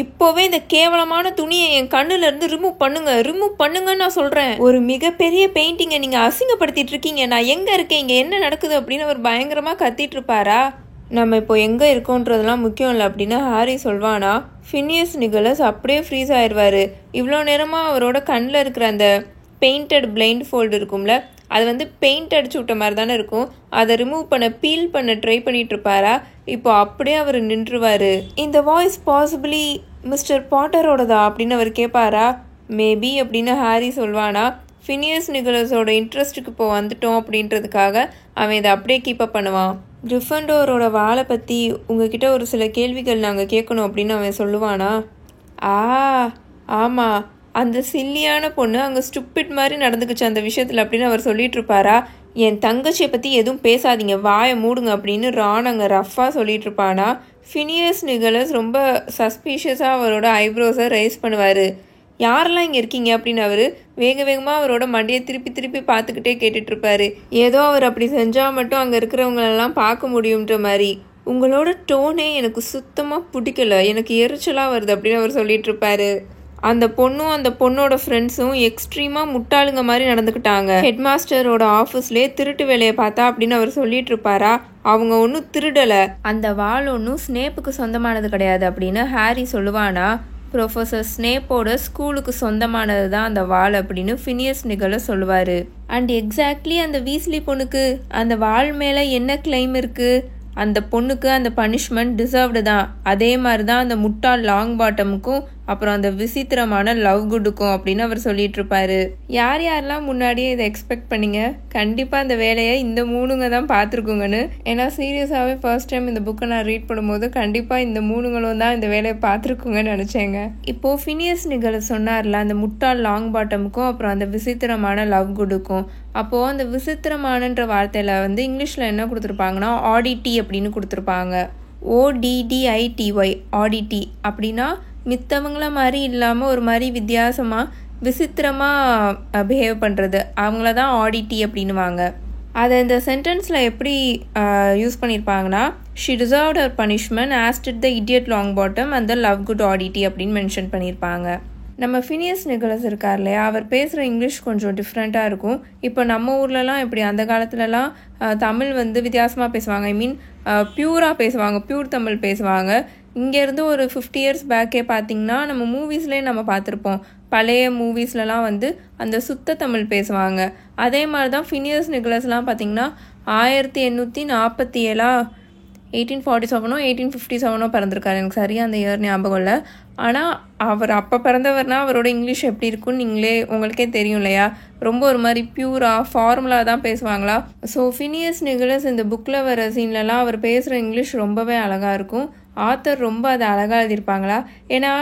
இப்போவே இந்த கேவலமான துணியை என் கண்ணுலேருந்து ரிமூவ் பண்ணுங்கன்னு நான் சொல்கிறேன். ஒரு மிகப்பெரிய பெயிண்டிங்கை நீங்கள் அசிங்கப்படுத்திட்டு இருக்கீங்க. நான் எங்கே இருக்கேன், இங்கே என்ன நடக்குது அப்படின்னு அவர் பயங்கரமாக கத்திட்டு இருப்பாரா. நம்ம இப்போ எங்கே இருக்கோன்றதுலாம் முக்கியம் இல்லை அப்படின்னு ஹாரி சொல்வானா. ஃபினியஸ் நிக்கலஸ் அப்படியே ஃப்ரீஸ் ஆயிடுவார். இவ்வளோ நேரமாக அவரோட கண்ணில் இருக்கிற அந்த பெயிண்டட் பிளைண்ட் ஃபோல்டு இருக்கும்ல, அது வந்து பெயிண்ட் அடிச்சு விட்ட மாதிரி தானே இருக்கும். அதை ரிமூவ் பண்ண பீல் பண்ண ட்ரை பண்ணிட்டு இருப்பாரா. இப்போ அப்படியே அவர் நின்றுவார். இந்த வாய்ஸ் பாசிபிளி மிஸ்டர் பாட்டரோடதா அப்படின்னு அவர் கேட்பாரா. மேபி அப்படின்னு ஹாரி சொல்வானா. ஃபினியஸ் நிக்கலஸோட இன்ட்ரெஸ்ட்டுக்கு இப்போ வந்துட்டோம் அப்படின்றதுக்காக அவன் இதை அப்படியே கீப்பப் பண்ணுவான். கிரிஃபண்டோரோட வாளை பற்றி உங்ககிட்ட ஒரு சில கேள்விகள் நாங்கள் கேட்கணும் அப்படின்னு அவன் சொல்லுவானா. ஆமாம், அந்த சில்லியான பொண்ணு அங்கே ஸ்டூப்பிட் மாதிரி நடந்துக்குச்சு அந்த விஷயத்தில் அப்படின்னு அவர் சொல்லிட்டு இருப்பாரா. என் தங்கச்சியை பற்றி எதுவும் பேசாதீங்க, வாயை மூடுங்க அப்படின்னு ரான் அங்கே ரஃப்பாக சொல்லிட்டு இருப்பானா. ஃபினியஸ் நிக்கலஸ் ரொம்ப சஸ்பீஷியஸாக அவரோட ஐப்ரோஸை ரைஸ் பண்ணுவார். யாரெல்லாம் இங்கே இருக்கீங்க அப்படின்னு அவர் வேகமாக அவரோட மண்டியை திருப்பி பார்த்துக்கிட்டே கேட்டுட்ருப்பாரு. ஏதோ அவர் அப்படி செஞ்சால் மட்டும் அங்கே இருக்கிறவங்களெல்லாம் பார்க்க முடியுன்ற மாதிரி. உங்களோட டோனே எனக்கு சுத்தமாக பிடிக்கல, எனக்கு எரிச்சலாக வருது அப்படின்னு அவர் சொல்லிட்டு இருப்பாரு. அந்த பொண்ணும் அந்த பொண்ணோட ஃப்ரெண்ட்ஸும் எக்ஸ்ட்ரீமாக முட்டாளுங்க மாதிரி நடந்துக்கிட்டாங்க. ஹெட் மாஸ்டரோட ஆஃபீஸ்லேயே திருட்டு வேலையை பார்த்தா அப்படின்னு அவர் சொல்லிட்டு இருப்பாரா. அவங்க ஒன்றும் திருடலை, அந்த வாள் ஒன்றும் ஸ்னேப்புக்கு சொந்தமானது கிடையாது அப்படின்னு ஹாரி சொல்லுவானா. ப்ரொஃபஸர் ஸ்னேப்போட ஸ்கூலுக்கு சொந்தமானது தான் அந்த வாள் அப்படின்னு ஃபினியஸ் நிக்கலஸ் சொல்லுவார். அண்ட் எக்ஸாக்ட்லி அந்த வீஸ்லி பொண்ணுக்கு அந்த வாள் மேலே என்ன கிளைம் இருக்குது, அந்த பொண்ணுக்கு அந்த பனிஷ்மெண்ட் டிசர்வ்டு தான். அதே மாதிரி தான் அந்த முட்டாள் லாங் பாட்டமுக்கும் அப்புறம் அந்த விசித்திரமான லவ் குட்டுக்கும் அப்படின்னு அவர் சொல்லிட்டு இருப்பாரு. யாரெல்லாம் முன்னாடியே இதை எக்ஸ்பெக்ட் பண்ணீங்க? கண்டிப்பாக அந்த வேலையை இந்த 3ங்க தான் பார்த்துருக்குங்கன்னு. ஏன்னா சீரியஸாகவே ஃபர்ஸ்ட் டைம் இந்த புக்கை நான் ரீட் பண்ணும்போது கண்டிப்பாக இந்த 3ங்களும் தான் இந்த வேலையை பார்த்துருக்குங்கன்னு நினச்சேங்க. இப்போது ஃபினியஸ் நிக்கலஸ் சொன்னார்ல அந்த முட்டாள் லாங் பாட்டமுக்கும் அப்புறம் அந்த விசித்திரமான லவ் குட்டுக்கும். அப்போது அந்த விசித்திரமானன்ற வார்த்தையில் வந்து இங்கிலீஷில் என்ன கொடுத்துருப்பாங்கன்னா ஆடிட்டி அப்படின்னு கொடுத்துருப்பாங்க. ODDITY ஆடிட்டி அப்படின்னா மித்தவங்கள மாதிரி இல்லாமல் ஒரு மாதிரி வித்தியாசமாக விசித்திரமாக பிஹேவ் பண்ணுறது, அவங்கள தான் ஆடிட்டி அப்படின்னுவாங்க. அதை இந்த சென்டென்ஸில் எப்படி யூஸ் பண்ணியிருப்பாங்கன்னா she deserved her punishment as did the idiot Longbottom and the Lovegood oddity அப்படின்னு மென்ஷன் பண்ணியிருப்பாங்க. நம்ம ஃபினியஸ் நிக்கலஸ் இருக்கார் இல்லையா, அவர் பேசுகிற இங்கிலீஷ் கொஞ்சம் டிஃப்ரெண்ட்டாக இருக்கும். இப்போ நம்ம ஊர்லலாம் எப்படி அந்த காலத்துலலாம் தமிழ் வந்து வித்தியாசமாக பேசுவாங்க. ஐ மீன் பியூராக பேசுவாங்க, பியூர் தமிழ் பேசுவாங்க. இங்கேருந்து ஒரு 50 years பேக்கே பார்த்திங்கன்னா நம்ம மூவிஸ்லேயே நம்ம பார்த்துருப்போம். பழைய மூவிஸ்லலாம் வந்து அந்த சுத்த தமிழ் பேசுவாங்க. அதே மாதிரி தான் ஃபினியஸ் நிக்கலஸ்லாம் பார்த்திங்கன்னா 1847 1847 1857 பிறந்திருக்காரு. எனக்கு சரியாக அந்த இயர் ஞாபகம் இல்லை. ஆனால் அவர் அப்போ பிறந்தவர்னா அவரோட இங்கிலீஷ் எப்படி இருக்குன்னு உங்களுக்கே தெரியும் இல்லையா? ரொம்ப ஒரு மாதிரி பியூராக ஃபார்முலாக தான் பேசுவாங்களா. ஸோ ஃபினியஸ் நிகலஸ் இந்த புக்கில் வர சீன்லலாம் அவர் பேசுகிற இங்கிலீஷ் ரொம்பவே அழகாக இருக்கும். ஆத்தர் ரொம்ப அதை அழகாக எழுதியிருப்பாங்களா. ஏன்னா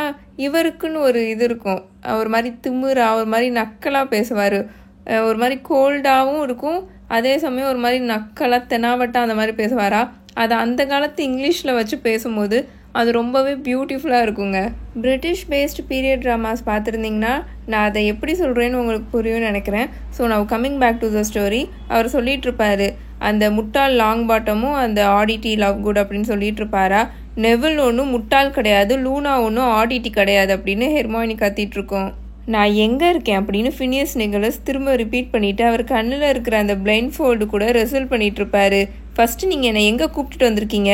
இவருக்குன்னு ஒரு இது இருக்கும், ஒரு மாதிரி திமிரா ஒரு மாதிரி நக்கலாக பேசுவார். ஒரு மாதிரி கோல்டாகவும் இருக்கும், அதே சமயம் ஒரு மாதிரி நக்கலாக தெனாவட்டா அந்த மாதிரி பேசுவாரா. அதை அந்த காலத்து இங்கிலீஷில் வச்சு பேசும்போது அது ரொம்பவே பியூட்டிஃபுல்லாக இருக்குங்க. பிரிட்டிஷ் பேஸ்டு பீரியட் ட்ராமாஸ் பார்த்துருந்தீங்கன்னா நான் அதை எப்படி சொல்கிறேன்னு உங்களுக்கு புரியும்னு நினைக்கிறேன். ஸோ நான் coming back to the story, அவர் சொல்லிட்டு இருப்பாரு அந்த முட்டாள் லாங் பாட்டமும் அந்த ஆடிட்டி லவ் குட் அப்படின்னு சொல்லிட்டு இருப்பாரா. நெவில் ஒன்றும் முட்டாள் கிடையாது, லூனா ஒன்றும் ஆடிட்டி கிடையாது அப்படின்னு ஹெர்மாயினி கத்திட்டு இருக்கோம். நான் எங்கே இருக்கேன் அப்படின்னு ஃபினியஸ் நிகலஸ் திரும்ப ரிப்பீட் பண்ணிவிட்டு அவர் கண்ணில் இருக்கிற அந்த பிளைண்ட் ஃபோல்டு கூட ரெசல் பண்ணிகிட்டு இருப்பாரு. ஃபஸ்ட்டு நீங்கள் என்னை எங்கே கூப்பிட்டுட்டு வந்திருக்கீங்க,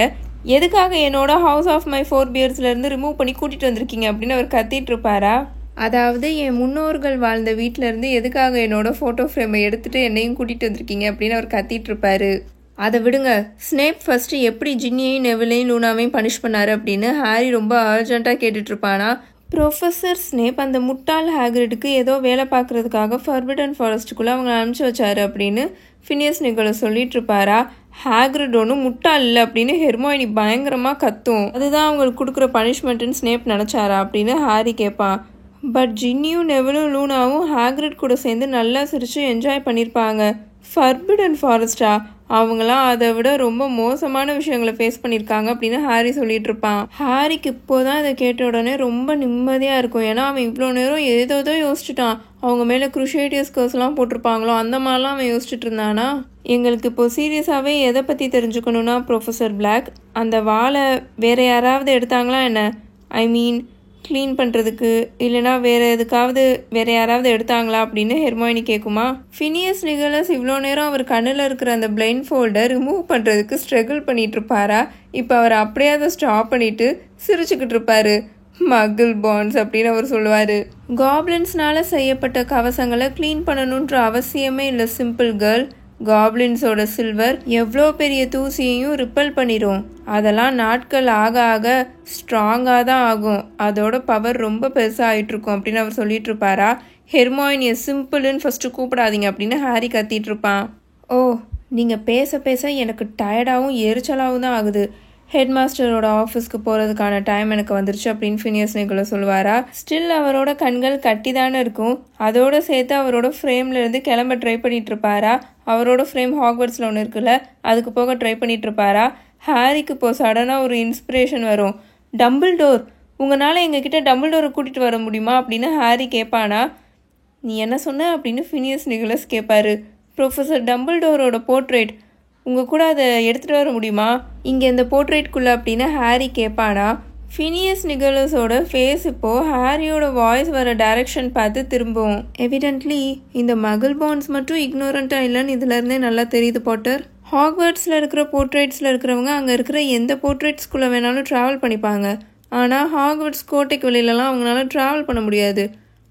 எதுக்காக என்னோட ஹவுஸ் ஆஃப் மை 4 பியர்ஸ்லேருந்து ரிமூவ் பண்ணி கூட்டிகிட்டு வந்திருக்கீங்க அப்படின்னு அவர் கத்திட்டு இருப்பாரா. அதாவது என் முன்னோர்கள் வாழ்ந்த வீட்டிலேருந்து எதுக்காக என்னோட ஃபோட்டோ ஃப்ரேமை எடுத்துகிட்டு என்னையும் கூட்டிகிட்டு வந்திருக்கீங்க அப்படின்னு அவர் கத்திட்டு இருப்பாரு. அதை விடுங்க, ஸ்னேப் ஃபஸ்ட்டு எப்படி ஜின்னியையும் நெவிலையும் லூனாவையும் பனிஷ் பண்ணாரு அப்படின்னு ஹாரி ரொம்ப அர்ஜென்ட்டாக கேட்டுட்ருப்பானா. ப்ரொஃபஸர் ஸ்னேப் அந்த முட்டாள் ஹாக்ரிடுக்கு ஏதோ வேலை பார்க்குறதுக்காக ஃபர்பிடன் ஃபாரஸ்ட்டுக்குள்ளே அவங்க அனுப்பிச்சி வச்சாரு அப்படின்னு ஃபினியஸ் நிகலஸ் சொல்லிட்டு இருப்பாரா. ஹாக்ரிட் ஒன்றும் முட்டாள் இல்லை அப்படின்னு ஹெர்மாயினி பயங்கரமாக கத்தும். அதுதான் அவங்களுக்கு கொடுக்குற பனிஷ்மெண்ட்டுன்னு ஸ்னேப் நினச்சாரா அப்படின்னு ஹாரி கேட்பான். பட் ஜின்னியும் நெவிலும் லூனாவும் ஹாக்ரிட் கூட சேர்ந்து நல்லா சிரித்து என்ஜாய் பண்ணியிருப்பாங்க. ஃபர்பிடன் ஃபாரஸ்டா, அவங்களாம் அதை விட ரொம்ப மோசமான விஷயங்களை ஃபேஸ் பண்ணியிருக்காங்க அப்படின்னு ஹாரி சொல்லிட்டு இருப்பான். ஹாரிக்கு இப்போதான் அதை கேட்ட உடனே ரொம்ப நிம்மதியாக இருக்கும். ஏன்னா அவன் இவ்வளோ நேரம் ஏதோ யோசிச்சுட்டான். அவங்க மேலே குரூஷியேட்டியஸ் கர்ஸ்லாம் போட்டிருப்பாங்களோ அந்த மாதிரிலாம் அவன் யோசிச்சுட்டு இருந்தானா. எங்களுக்கு இப்போ சீரியஸாகவே எதை பற்றி தெரிஞ்சுக்கணுன்னா ப்ரொஃபஸர் பிளாக் அந்த வாழை வேறு யாராவது எடுத்தாங்களா என்ன? ஐ மீன் க்ளீன் பண்ணுறதுக்கு, இல்லைனா வேறு யாராவது எடுத்தாங்களா அப்படின்னு ஹெர்மாயினி கேட்குமா. ஃபினியஸ் நிகலஸ் இவ்வளோ நேரம் அவர் கண்ணில் இருக்கிற அந்த பிளைண்ட் ஃபோல்டை ரிமூவ் பண்ணுறதுக்கு ஸ்ட்ரகிள் பண்ணிகிட்டு இருப்பாரா. இப்போ அவர் அப்படியே அதை ஸ்டாப் பண்ணிவிட்டு சிரிச்சுக்கிட்டு இருப்பாரு. மகிள் பாண்ட்ஸ் அப்படின்னு அவர் சொல்லுவார். காப்ளின்ஸ்னால செய்யப்பட்ட கவசங்களை க்ளீன் பண்ணணுன்ற அவசியமே இல்லை சிம்பிள் கேர்ள். காப்ளின்ஸோட சில்வர் எவ்வளோ பெரிய தூசியையும் ரிப்பல் பண்ணிடும். அதெல்லாம் நாட்கள் ஆக ஆக ஸ்ட்ராங்காக தான் ஆகும். அதோட பவர் ரொம்ப பெருசாக ஆகிட்டுருக்கும் அப்படின்னு அவர் சொல்லிட்டு இருப்பாரா. ஹெர்மாயினியை சிம்பிள்னு ஃபஸ்ட்டு கூப்பிடாதீங்க அப்படின்னு ஹாரி கத்திட்டு இருப்பான். ஓ, நீங்கள் பேச பேச எனக்கு டயர்டாகவும் எரிச்சலாகவும் தான் ஆகுது. ஹெட் மாஸ்டரோட ஆஃபீஸ்க்கு போகிறதுக்கான டைம் எனக்கு வந்துருச்சு அப்படின்னு ஃபினியஸ் நிகலஸ் சொல்லுவாரா. ஸ்டில் அவரோட கண்கள் கட்டி தானே இருக்கும். அதோடு சேர்த்து அவரோட ஃப்ரேம்லேருந்து கிளம்ப ட்ரை பண்ணிட்டு இருப்பாரா. அவரோட ஃப்ரேம் ஹாக்வர்ட்ஸில் ஒன்று இருக்குல்ல, அதுக்கு போக ட்ரை பண்ணிட்டு இருப்பாரா. ஹாரிக்கு இப்போ சடனாக ஒரு இன்ஸ்பிரேஷன் வரும். டம்பிள்டோர், உங்களால் எங்ககிட்ட டம்பிள்டோரை கூட்டிகிட்டு வர முடியுமா அப்படின்னு ஹாரி கேட்பானா. நீ என்ன சொன்ன அப்படின்னு ஃபினியஸ் நிகலஸ் கேட்பாரு. ப்ரொஃபஸர் டம்பிள்டோரோட போர்ட்ரேட் உங்கள் கூட அதை எடுத்துகிட்டு வர முடியுமா இங்கே இந்த போர்ட்ரேட்குள்ளே அப்படின்னு ஹாரி கேட்பானா. ஃபினியஸ் நிகலஸோட ஃபேஸ் இப்போது ஹாரியோட வாய்ஸ் வர டைரக்ஷன் பார்த்து திரும்பும். எவிடென்ட்லி இந்த மகிள் பாண்ட்ஸ் மட்டும் இக்னோரண்ட்டாக இல்லைன்னு இதுலேருந்தே நல்லா தெரியுது பாட்டர். ஹாக்வர்ட்ஸில் இருக்கிற போர்ட்ரேட்ஸில் இருக்கிறவங்க அங்கே இருக்கிற எந்த போர்ட்ரேட்ஸ்குள்ளே வேணாலும் ட்ராவல் பண்ணிப்பாங்க. ஆனால் ஹாக்வர்ட்ஸ் கோட்டைக்கு வெளியிலலாம் அவங்களால ட்ராவல் பண்ண முடியாது.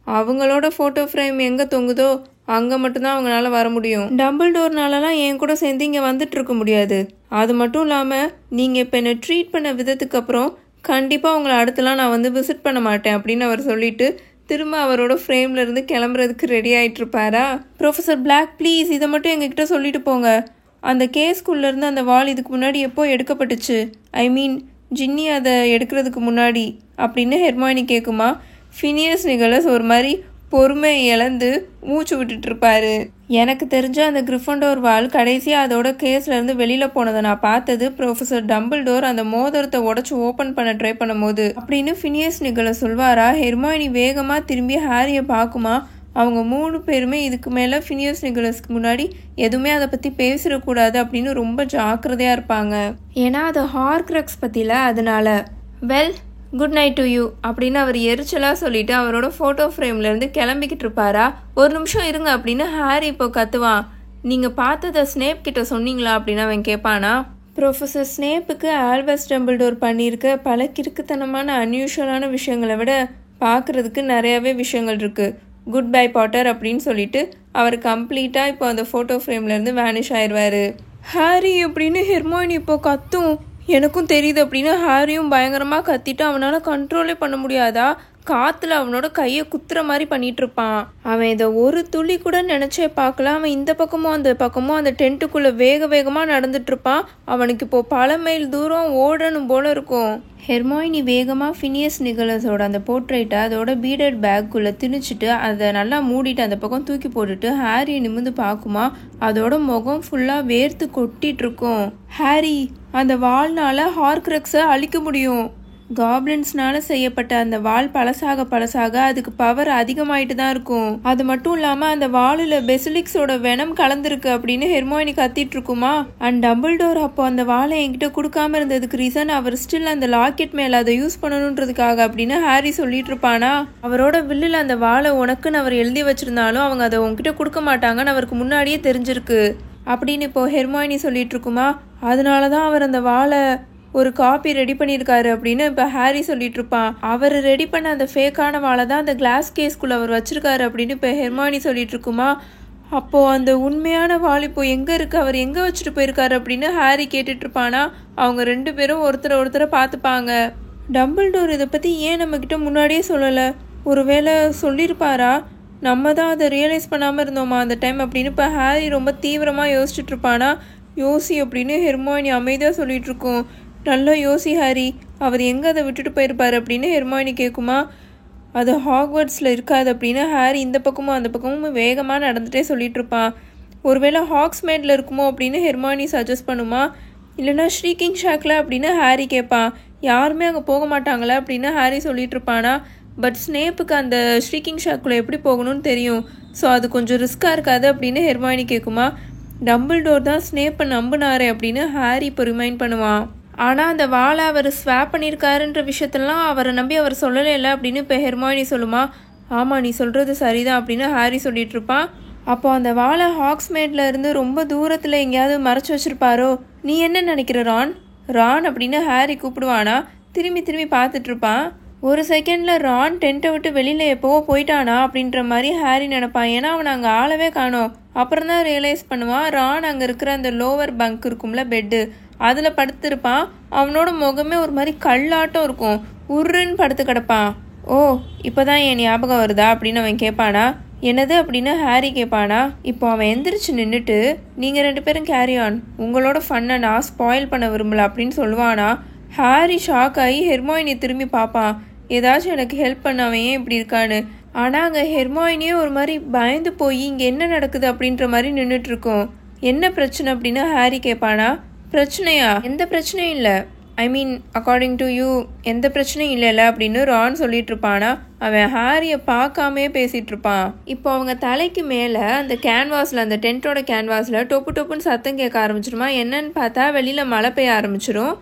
அவங்களோட ஃபோட்டோ ஃப்ரேம் எங்கே தொங்குதோ அங்கே மட்டும்தான் அவங்களால வர முடியும். டம்பிள்டோர்னாலலாம் என் கூட சேர்ந்து இங்கே வந்துட்டு இருக்க முடியாது. அது மட்டும் இல்லாமல் நீங்கள் இப்போ என்னை ட்ரீட் பண்ண விதத்துக்கு அப்புறம் கண்டிப்பாக உங்களை அடுத்தலாம் நான் வந்து விசிட் பண்ண மாட்டேன் அப்படின்னு அவர் சொல்லிட்டு திரும்ப அவரோட ஃப்ரேம்லேருந்து கிளம்புறதுக்கு ரெடி ஆகிட்டு இருப்பாரா. ப்ரொஃபஸர் பிளாக் ப்ளீஸ் இதை மட்டும் எங்ககிட்ட சொல்லிட்டு போங்க. அந்த கேஸ்குள்ளேருந்து அந்த வால் இதுக்கு முன்னாடி எப்போ எடுக்கப்பட்டுச்சு, ஐ மீன் ஜின்னி அதை எடுக்கிறதுக்கு முன்னாடி அப்படின்னு ஹெர்மாயினி கேட்குமா. ஃபினியஸ் நிகலஸ் ஒரு மாதிரி பொறுமையை இழந்து மூச்சு விட்டுட்டு இருப்பாரு. எனக்கு தெரிஞ்ச அந்த கிரிஃபண்டோர் வால் கடைசியாக அதோட கேஸ்லேருந்து வெளியில் போனதை நான் பார்த்தது ப்ரொஃபஸர் டம்பிள்டோர் அந்த மோதிரத்தை உடச்சி ஓப்பன் பண்ண ட்ரை பண்ணும்போது அப்படின்னு ஃபினியஸ் நிகலஸ் சொல்வாரா. ஹெர்மாயினி வேகமாக திரும்பி ஹாரியை பார்க்குமா. அவங்க 3 பேருமே இதுக்கு மேலே ஃபினியஸ் நிகலஸ்க்கு முன்னாடி எதுவுமே அதை பற்றி பேசிடக்கூடாது அப்படின்னு ரொம்ப ஜாக்கிரதையாக இருப்பாங்க. ஏன்னா அது ஹார்க்ரக்ஸ் பற்றில, அதனால well good night to you அப்படின்னு அவர் எரிச்சலாக சொல்லிட்டு அவரோட ஃபோட்டோ ஃப்ரேம்லேருந்து கிளம்பிக்கிட்டு இருப்பாரா. ஒரு நிமிஷம் இருங்க அப்படின்னு ஹாரி இப்போ கத்துவான். நீங்கள் பார்த்ததை ஸ்னேப் கிட்ட சொன்னீங்களா அப்படின்னு அவன் கேட்பானா. ப்ரொஃபஸர் ஸ்னேப்புக்கு ஆல்பஸ் டம்பிள்டோர் பண்ணியிருக்க பல கிறுக்குத்தனமான அன்யூஷுவலான விஷயங்களை விட பார்க்குறதுக்கு நிறையாவே விஷயங்கள் இருக்குது. குட் பை பாட்டர் அப்படின்னு சொல்லிட்டு அவர் கம்ப்ளீட்டாக இப்போ அந்த ஃபோட்டோ ஃப்ரேம்லேருந்து வேனிஷ் ஆயிடுவார். ஹாரி அப்படின்னு ஹெர்மாயினி இப்போ கத்தும். எனக்கும் தெரியுது அப்படின்னு ஹாரியும் பயங்கரமாக கத்திட்டு அவனால் கண்ட்ரோலே பண்ண முடியாதா, காற்றுல அவனோட கையை குத்துற மாதிரி பண்ணிட்டு இருப்பான். அவன் இதை ஒரு துளி கூட நினச்சே பார்க்கல. அவன் இந்த பக்கமும் அந்த பக்கமும் அந்த டென்ட்டுக்குள்ளே வேக வேகமாக நடந்துட்டு இருப்பான். அவனுக்கு இப்போ பல மைல் தூரம் ஓடணும் போல இருக்கும். ஹெர்மாயினி வேகமாக ஃபினியஸ் நிக்கலஸோட அந்த போர்ட்ரேட்டை அதோட பீடட் பேக்குள்ளே திணிச்சிட்டு அதை நல்லா மூடிட்டு அந்த பக்கம் தூக்கி போட்டுட்டு ஹாரியை நிமிர்ந்து பார்க்குமா. அதோட முகம் ஃபுல்லாக வேர்த்து கொட்டிட்டு இருக்கும். ஹாரி, அந்த வால்னால ஹார்க்ரக்ஸை அழிக்க முடியும். காப்ளின்ஸ்னால செய்யப்பட்ட அந்த வால் பழசாக அதுக்கு பவர் அதிகமாயிட்டு தான் இருக்கும். அது மட்டும் இல்லாமல் அந்த வாலில் பெசிலிக்ஸோட வெனம் கலந்துருக்கு அப்படின்னு ஹெர்மாயினி கத்திட்டு இருக்குமா. அண்ட் டம்பிள்டோர் அப்போ அந்த வாலை என்கிட்ட கொடுக்காம இருந்ததுக்கு ரீசன் அவர் ஸ்டில் அந்த லாக்கெட் மேலே அதை யூஸ் பண்ணணுன்றதுக்காக அப்படின்னு ஹாரி சொல்லிட்டு இருப்பானா. அவரோட வில்லில் அந்த வாலை உனக்குன்னு அவர் எழுதி வச்சிருந்தாலும் அவங்க அதை உங்ககிட்ட கொடுக்க மாட்டாங்கன்னு அவருக்கு முன்னாடியே தெரிஞ்சிருக்கு அப்படின்னு இப்போ ஹெர்மாயினி சொல்லிட்டு இருக்குமா. அதனால தான் அவர் அந்த வாலை ஒரு காப்பி ரெடி பண்ணியிருக்காரு அப்படின்னு இப்போ ஹாரி சொல்லிட்டு இருப்பான். அவர் ரெடி பண்ண அந்த ஃபேக்கான வாழை தான் அந்த கிளாஸ் கேஸ்குள்ளே அவர் வச்சிருக்காரு அப்படின்னு இப்போ ஹெர்மாயினி சொல்லிட்டு இருக்குமா. அப்போது அந்த உண்மையான வாள் இப்போ எங்கே இருக்குது, அவர் எங்கே வச்சுட்டு போயிருக்காரு அப்படின்னு ஹாரி கேட்டுட்டு இருப்பானா. அவங்க ரெண்டு பேரும் ஒருத்தரை பார்த்துப்பாங்க. டம்பிள்டோர் இதை பற்றி ஏன் நம்மக்கிட்ட முன்னாடியே சொல்லலை, ஒருவேளை சொல்லியிருப்பாரா, நம்ம தான் அதை ரியலைஸ் பண்ணாமல் இருந்தோமா அந்த டைம் அப்படின்னு இப்போ ஹாரி ரொம்ப தீவிரமாக யோசிச்சுட்டு இருப்பானா. யோசி அப்படின்னு ஹெர்மாயினி அமைதியாக சொல்லிட்டு இருக்கோம். நல்லா யோசி ஹாரி, அவர் எங்கே அதை விட்டுட்டு போயிருப்பார் அப்படின்னு ஹெர்மாயினி கேட்குமா. அது ஹாக்வர்ட்ஸில் இருக்காது அப்படின்னு ஹாரி இந்த பக்கமும் அந்த பக்கமும் வேகமாக நடந்துகிட்டே சொல்லிட்டு இருப்பான். ஒருவேளை ஹாக்ஸ்மேடில் இருக்குமோ அப்படின்னு ஹெர்மாயினி சஜஸ்ட் பண்ணுமா. இல்லைனா ஷ்ரீக்கிங் ஷாக்கில் அப்படின்னு ஹாரி கேட்பான். யாருமே அங்கே போக மாட்டாங்களா அப்படின்னு ஹாரி சொல்லிட்டு இருப்பானா. பட் ஸ்னேப்புக்கு அந்த ஷ்ரீக்கிங் ஷாக்குள்ளே எப்படி போகணும்னு தெரியும், ஸோ அது கொஞ்சம் ரிஸ்க்காக இருக்காது அப்படின்னு ஹெர்மாயினி கேட்குமா. டம்பிள்டோர் தான் ஸ்னேப்பை நம்பினாரே அப்படின்னு ஹாரி இப்போ ரிமைண்ட் பண்ணுவான். ஆனால் அந்த வாழை அவர் ஸ்வாப் பண்ணியிருக்காருன்ற விஷயத்தெல்லாம் அவரை நம்பி அவர் சொல்லலை இல்லை அப்படின்னு இப்போ ஹெர்மாயினி சொல்லுமா. ஆமாம், நீ சொல்கிறது சரிதான் அப்படின்னு ஹாரி சொல்லிட்டு இருப்பான். அப்போ அந்த வாழை ஹாக்ஸ்மேட்ல இருந்து ரொம்ப தூரத்தில் எங்கேயாவது மறைச்சி வச்சிருப்பாரோ. நீ என்ன நினைக்கிற ரான் அப்படின்னு ஹாரி கூப்பிடுவானா. திரும்பி பார்த்துட்டு இருப்பான். ஒரு செகண்டில் ரான் டென்ட்டை விட்டு வெளியில் எப்போவோ போயிட்டானா அப்படின்ற மாதிரி ஹாரி நினைப்பான். ஏன்னா அவனை அங்கே ஆளவே காணோம். அப்புறம் தான் ரியலைஸ் பண்ணுவான் ரான் அங்கே இருக்கிற அந்த லோவர் பங்க் இருக்கும்ல, பெட்டு, அதில் படுத்திருப்பான். அவனோட முகமே ஒரு மாதிரி கல்லாட்டம் இருக்கும். உருன்னு படுத்து கிடப்பான். ஓ, இப்போதான் என் ஞாபகம் வருதா அப்படின்னு அவன் கேட்பானா. என்னது அப்படின்னு ஹாரி கேட்பானா. இப்போ அவன் எந்திரிச்சு நின்றுட்டு நீங்கள் ரெண்டு பேரும் கேரி ஆன், உங்களோட ஃபன்னை நான் ஸ்பாயில் பண்ண விரும்பல அப்படின்னு சொல்லுவானா. ஹாரி ஷாக் ஆகி ஹெர்மாயினியை திரும்பி பார்ப்பான். ஏதாச்சும் எனக்கு ஹெல்ப் பண்ண அவன் ஏன் இப்படி இருக்கான்னு. ஆனால் அங்கே ஹெர்மாயினியே ஒரு மாதிரி பயந்து போய் இங்கே என்ன நடக்குது அப்படின்ற மாதிரி நின்றுட்டுருக்கோம். என்ன பிரச்சனை அப்படின்னு ஹாரி கேட்பானா. பிரச்சனையா? எந்த பிரச்சனையும் இல்லை, ஐ மீன் அக்கார்டிங் டு யூ எந்த பிரச்சனையும் இல்லைல்ல அப்படின்னு ரான் சொல்லிட்டு இருப்பானா. அவன் ஹாரியை பார்க்காமே பேசிகிட்டு இருப்பான். இப்போ அவங்க தலைக்கு மேலே அந்த கேன்வாஸில், அந்த டென்ட்டோட கேன்வாஸில் டொப்புன்னு சத்தம் கேட்க ஆரம்பிச்சிருமா. என்னன்னு பார்த்தா வெளியில் மழை பெய்ய ஆரம்பிச்சிடும்.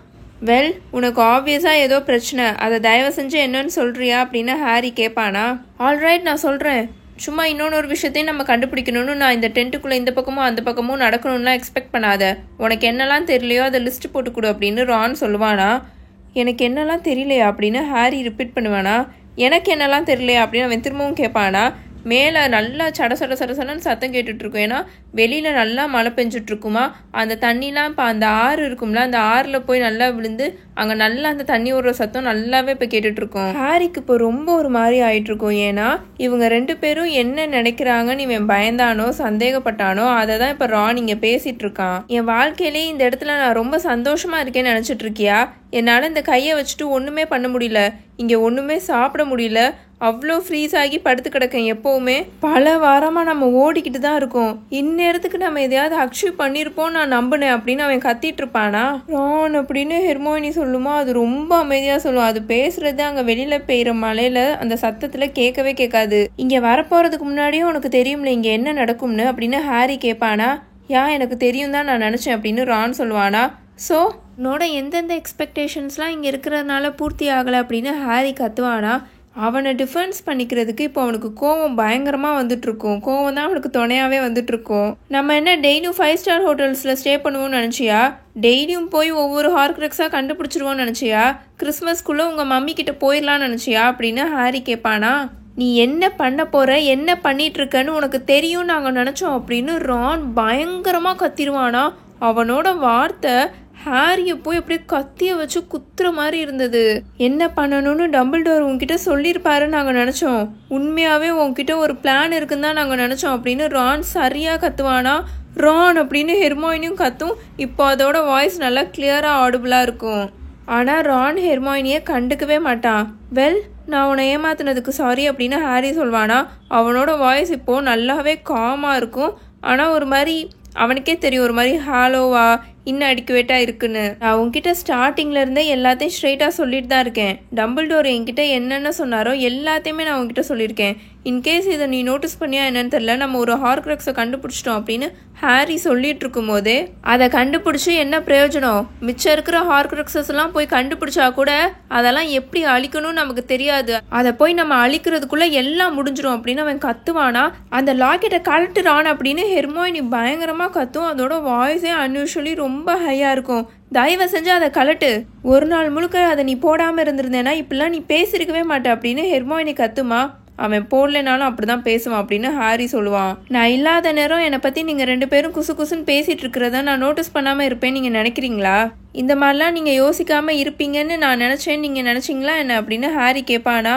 வெல், உனக்கு ஆப்வியஸாக ஏதோ பிரச்சனை, அதை தயவு செஞ்சு என்னன்னு சொல்கிறியா அப்படின்னு ஹாரி கேட்பானா. ஆல்ரைட், நான் சொல்கிறேன். சும்மா இன்னொன்று விஷயத்தையும் நம்ம கண்டுபிடிக்கணும்னு நான் இந்த டென்ட்டுக்குள்ளே இந்த பக்கமும் அந்த பக்கமும் நடக்கணும்லாம் எக்ஸ்பெக்ட் பண்ணாத. உனக்கு என்னெல்லாம் தெரியலையோ அதை லிஸ்ட் போட்டு கொடு அப்படின்னு ரான் சொல்லுவானா. எனக்கு என்னெல்லாம் தெரியலையா அப்படின்னு ஹாரி ரிப்பீட் பண்ணுவானா. எனக்கு என்னெல்லாம் தெரியலையா அப்படின்னு அவன் திரும்பவும் கேட்பானா. மேலே நல்லா சடசடன்னு சத்தம் கேட்டுட்ருக்கும். ஏன்னா வெளியில் நல்லா மழை பெஞ்சிட்ருக்குமா. அந்த தண்ணிலாம் இப்போ அந்த ஆறு இருக்கும்ல, அந்த ஆறில் போய் நல்லா விழுந்து அங்கே நல்லா அந்த தண்ணி ஓடுற சத்தம் நல்லாவே இப்போ கேட்டுட்ருக்கோம். ஹாரிக்கு இப்போ ரொம்ப ஒரு மாதிரி ஆகிட்ருக்கும். ஏன்னா இவங்க ரெண்டு பேரும் என்ன நினைக்கிறாங்கன்னு இவன் பயந்தானோ சந்தேகப்பட்டானோ அதை தான் இப்போ ரான் இங்கே பேசிகிட்டு இருக்கான். என் வாழ்க்கையிலே இந்த இடத்துல நான் ரொம்ப சந்தோஷமாக இருக்கேன்னு நினச்சிட்டு இருக்கியா? என்னால் இந்த கையை வச்சுட்டு ஒன்றுமே பண்ண முடியல, இங்கே ஒன்றுமே சாப்பிட முடியல, அவ்வளோ ஃப்ரீஸ் ஆகி படுத்து கிடக்கேன். எப்போவுமே பல வாரமாக நம்ம ஓடிக்கிட்டு தான் இருக்கோம். இந்நேரத்துக்கு நம்ம எதையாவது அச்சீவ் பண்ணியிருப்போம் நான் நம்பினேன் அப்படின்னு அவன் கத்திட்டு இருப்பானா. ரான் அப்படின்னு ஹெர்மாயினி சொல்லுமா. அது ரொம்ப அமைதியாக சொல்லும். அது பேசுறது அங்கே வெளியில் பெய்கிற மழையில் அந்த சத்தத்தில் கேட்கவே கேட்காது. இங்கே வரப்போகிறதுக்கு முன்னாடியும் உனக்கு தெரியும்ல இங்கே என்ன நடக்கும்னு அப்படின்னு ஹாரி கேட்பானா. எனக்கு தெரியும் தான் நான் நினச்சேன் அப்படின்னு ரான் சொல்லுவானா. ஸோ உன்னோட எந்தெந்த எக்ஸ்பெக்டேஷன்ஸ்லாம் இங்கே இருக்கிறதுனால பூர்த்தி ஆகலை அப்படின்னு ஹாரி கத்துவானா. அவனை டிஃபென்ஸ் பண்ணிக்கிறதுக்கு இப்போ அவனுக்கு கோவம் பயங்கரமாக வந்துட்டுருக்கும். கோவம் தான் அவனுக்கு துணையாகவே வந்துட்டுருக்கும். நம்ம என்ன டெய்லியும் 5 ஸ்டார் ஹோட்டல்ஸில் ஸ்டே பண்ணுவோம்னு நினச்சியா? டெய்லியும் போய் ஒவ்வொரு ஹார்க்ரக்ஸாக கண்டுபிடிச்சிருவோன்னு நினச்சியா? கிறிஸ்மஸ்க்குள்ளே உங்கள் மம்மி கிட்ட போயிடலான்னு நினச்சியா அப்படின்னு ஹாரி கேட்பானா. நீ என்ன பண்ண போகிற, என்ன பண்ணிகிட்ருக்கன்னு உனக்கு தெரியும் நாங்கள் நினச்சோம் அப்படின்னு ரான் பயங்கரமாக கத்திடுவானா. அவனோட வார்த்தை ஹாரியை போய் அப்படியே கத்தியை வச்சு குத்துற மாதிரி இருந்தது. என்ன பண்ணணும்னு டம்பிள்டோர் உங்ககிட்ட சொல்லியிருப்பாருன்னு நாங்கள் நினச்சோம். உண்மையாகவே உங்ககிட்ட ஒரு பிளான் இருக்குன்னு தான் நாங்கள் நினச்சோம் அப்படின்னு ரான் சரியாக கத்துவானா. ரான் அப்படின்னு ஹெர்மாயினியும் கத்தும். இப்போ அதோட வாய்ஸ் நல்லா கிளியராக ஆடிபிளாக இருக்கும். ஆனால் ரான் ஹெர்மாயினியை கண்டுக்கவே மாட்டான். வெல், நான் உன்னை ஏமாத்தினதுக்கு சாரி அப்படின்னு ஹாரி சொல்வானா. அவனோட வாய்ஸ் இப்போது நல்லாவே காமாக இருக்கும். ஆனால் ஒரு மாதிரி அவனுக்கே தெரியும், ஒரு மாதிரி ஹாலோவா இன்னும் அடிக்குவேட்டாக இருக்குன்னு. நான் உங்ககிட்ட ஸ்டார்டிங்லேருந்தே எல்லாத்தையும் ஸ்ட்ரெயிட்டாக சொல்லிட்டு தான் இருக்கேன். டம்பிள்டோர் என்கிட்ட என்னென்ன சொன்னாரோ எல்லாத்தையுமே நான் உங்ககிட்ட சொல்லியிருக்கேன். இன்கேஸ் இதை நீ நோட்டீஸ் பண்ணியா என்னன்னு தெரியல, நம்ம ஒரு ஹார்க்ரக்ஸை கண்டுபிடிச்சிட்டோம் அப்படின்னு ஹாரி சொல்லிட்டு இருக்கும் போதே, அதை கண்டுபிடிச்சி என்ன பிரயோஜனம்? மிச்சம் இருக்கிற ஹார்க்ரக்ஸஸ் எல்லாம் போய் கண்டுபிடிச்சா கூட அதெல்லாம் எப்படி அழிக்கணும்னு நமக்கு தெரியாது. அதை போய் நம்ம அழிக்கிறதுக்குள்ள எல்லாம் முடிஞ்சிடும் அப்படின்னு அவன் கத்துவானா. அந்த லாக்கெட்டை கழட்டுறான் அப்படின்னு ஹெர்மாயினி பயங்கரமா கத்தும். அதோட வாய்ஸே அன்யூஷுவலி ரொம்ப ஹையா இருக்கும். தயவு செஞ்சு அதை கலட்டு, ஒரு நாள் முழுக்க அதை நீ போடாமல் இருந்திருந்தேன்னா இப்படிலாம் நீ பேசியிருக்கவே மாட்டே அப்படின்னு ஹெர்மாயினி கத்துமா. அவன் போடலனாலும் அப்படிதான் பேசுவான் அப்படின்னு ஹாரி சொல்லுவான். நான் இல்லாத நேரம் என்னை பற்றி நீங்கள் 2 பேரும் குசு குசுன்னு பேசிகிட்டு இருக்கிறத நான் நோட்டீஸ் பண்ணாமல் இருப்பேன் நீங்கள் நினைக்கிறீங்களா? இந்த மாதிரிலாம் நீங்கள் யோசிக்காமல் இருப்பீங்கன்னு நான் நினச்சேன்னு நீங்கள் நினச்சிங்களா என்ன அப்படின்னு ஹாரி கேட்பானா.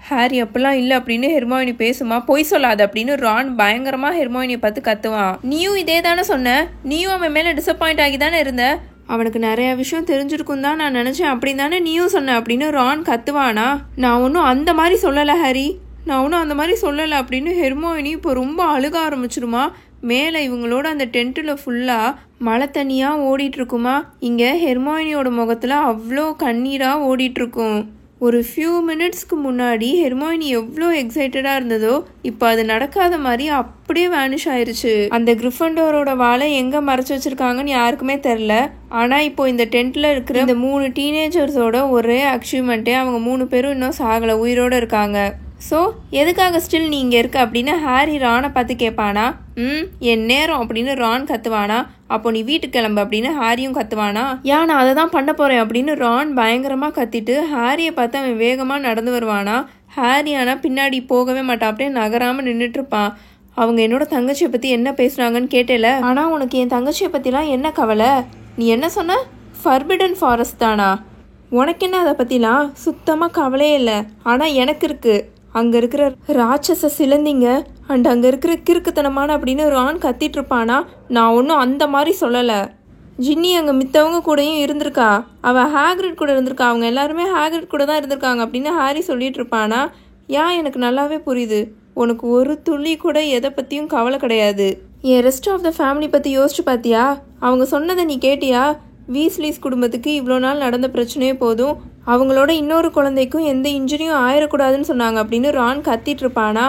ஹாரி அப்படிலாம் இல்லை அப்படின்னு ஹெர்மாயினி பேசுமா. பொய் சொல்லாது அப்படின்னு ரான் பயங்கரமாக ஹெர்மாயினியை பார்த்து கத்துவான். நீயும் இதே தானே சொன்ன, நீயும் அவன் மேலே டிசப்பாயிண்ட் ஆகி தானே இருந்த, அவனுக்கு நிறைய விஷயம் தெரிஞ்சிருக்கும் தான் நான் நினச்சேன் அப்படின்னு தானே நீயும் சொன்ன அப்படின்னு ரான் கத்துவானா. நான் ஒன்றும் அந்த மாதிரி சொல்லலை ஹாரி, நான் ஒன்றும் அந்த மாதிரி சொல்லலை அப்படின்னு ஹெர்மாயினி இப்போ ரொம்ப அழுக ஆரம்பிச்சிருமா. மேலே இவங்களோட அந்த டென்ட்டில் ஃபுல்லாக மழை தண்ணியாக ஓடிட்டுருக்குமா. இங்கே ஹெர்மாயினியோட முகத்தில் அவ்வளோ கண்ணீராக ஓடிட்டுருக்கும். ஒரு ஃபியூ மினிட்ஸ்க்கு முன்னாடி ஹெர்மாயினி எவ்வளோ எக்ஸைட்டடாக இருந்ததோ இப்போ அது நடக்காத மாதிரி அப்படியே வேனிஷ் ஆயிடுச்சு. அந்த கிரிஃபண்டோரோட வாழை எங்கே மறைச்சி வச்சுருக்காங்கன்னு யாருக்குமே தெரில. ஆனால் இப்போ இந்த டென்ட்டில் இருக்கிற இந்த 3 டீனேஜர்ஸோட ஒரே அச்சீவ்மெண்ட்டே அவங்க 3 பேரும் இன்னும் சாகலை, உயிரோடு இருக்காங்க. ஸோ எதுக்காக ஸ்டில் நீ இங்கே இருக்க அப்படின்னு ஹாரி ரானை பார்த்து கேட்பானா. என் நேரம் அப்படின்னு ரான் கத்துவானா. அப்போ நீ வீட்டுக்கு கிளம்பு அப்படின்னு ஹாரியும் கத்துவானா. நான் அதை தான் பண்ண போகிறேன் அப்படின்னு ரான் பயங்கரமாக கத்திட்டு ஹாரியை பார்த்து அவன் வேகமாக நடந்து வருவானா. ஹாரி ஆனால் பின்னாடி போகவே மாட்டான், அப்படியே நகராமல் நின்றுட்டு இருப்பான். அவங்க என்னோட தங்கச்சியை பற்றி என்ன பேசுனாங்கன்னு கேட்டேல, ஆனால் உனக்கு என் தங்கச்சியை பற்றிலாம் என்ன கவலை? நீ என்ன சொன்ன? ஃபர்பிடன் ஃபாரஸ்ட் தானா? உனக்கு என்ன அதை பற்றிலாம் சுத்தமாக கவலையே இல்லை. ஆனால் எனக்கு இருக்குது. அங்கே இருக்கிற ராட்சச சிலந்திங்க அண்ட் அங்கே இருக்கிற கிறுக்குத்தனமான அப்படின்னு ரான் கத்திட்டு இருப்பானா. நான் ஒன்றும் அந்த மாதிரி சொல்லலை. ஜின்னி அங்கே மித்தவங்க கூடயும் இருந்திருக்கா, அவள் ஹாக்ரிட் கூட இருந்திருக்கா, அவங்க எல்லாருமே ஹாக்ரிட் கூட தான் இருந்திருக்காங்க அப்படின்னு ஹாரி சொல்லிட்டு இருப்பானா. எனக்கு நல்லாவே புரியுது, உனக்கு ஒரு துளி கூட எதை பற்றியும் கவலை கிடையாது. என் ரெஸ்ட் ஆஃப் த ஃபேமிலி பற்றி யோசிச்சு பார்த்தியா? அவங்க சொன்னதை நீ கேட்டியா? வீஸ்லீஸ் குடும்பத்துக்கு இவ்வளோ நாள் நடந்த பிரச்சனையே போதும், அவங்களோட இன்னொரு குழந்தைக்கும் எந்த இன்ஜுரியும் ஆயிடக்கூடாதுன்னு சொன்னாங்க அப்படின்னு ரான் கத்திட்டு இருப்பானா.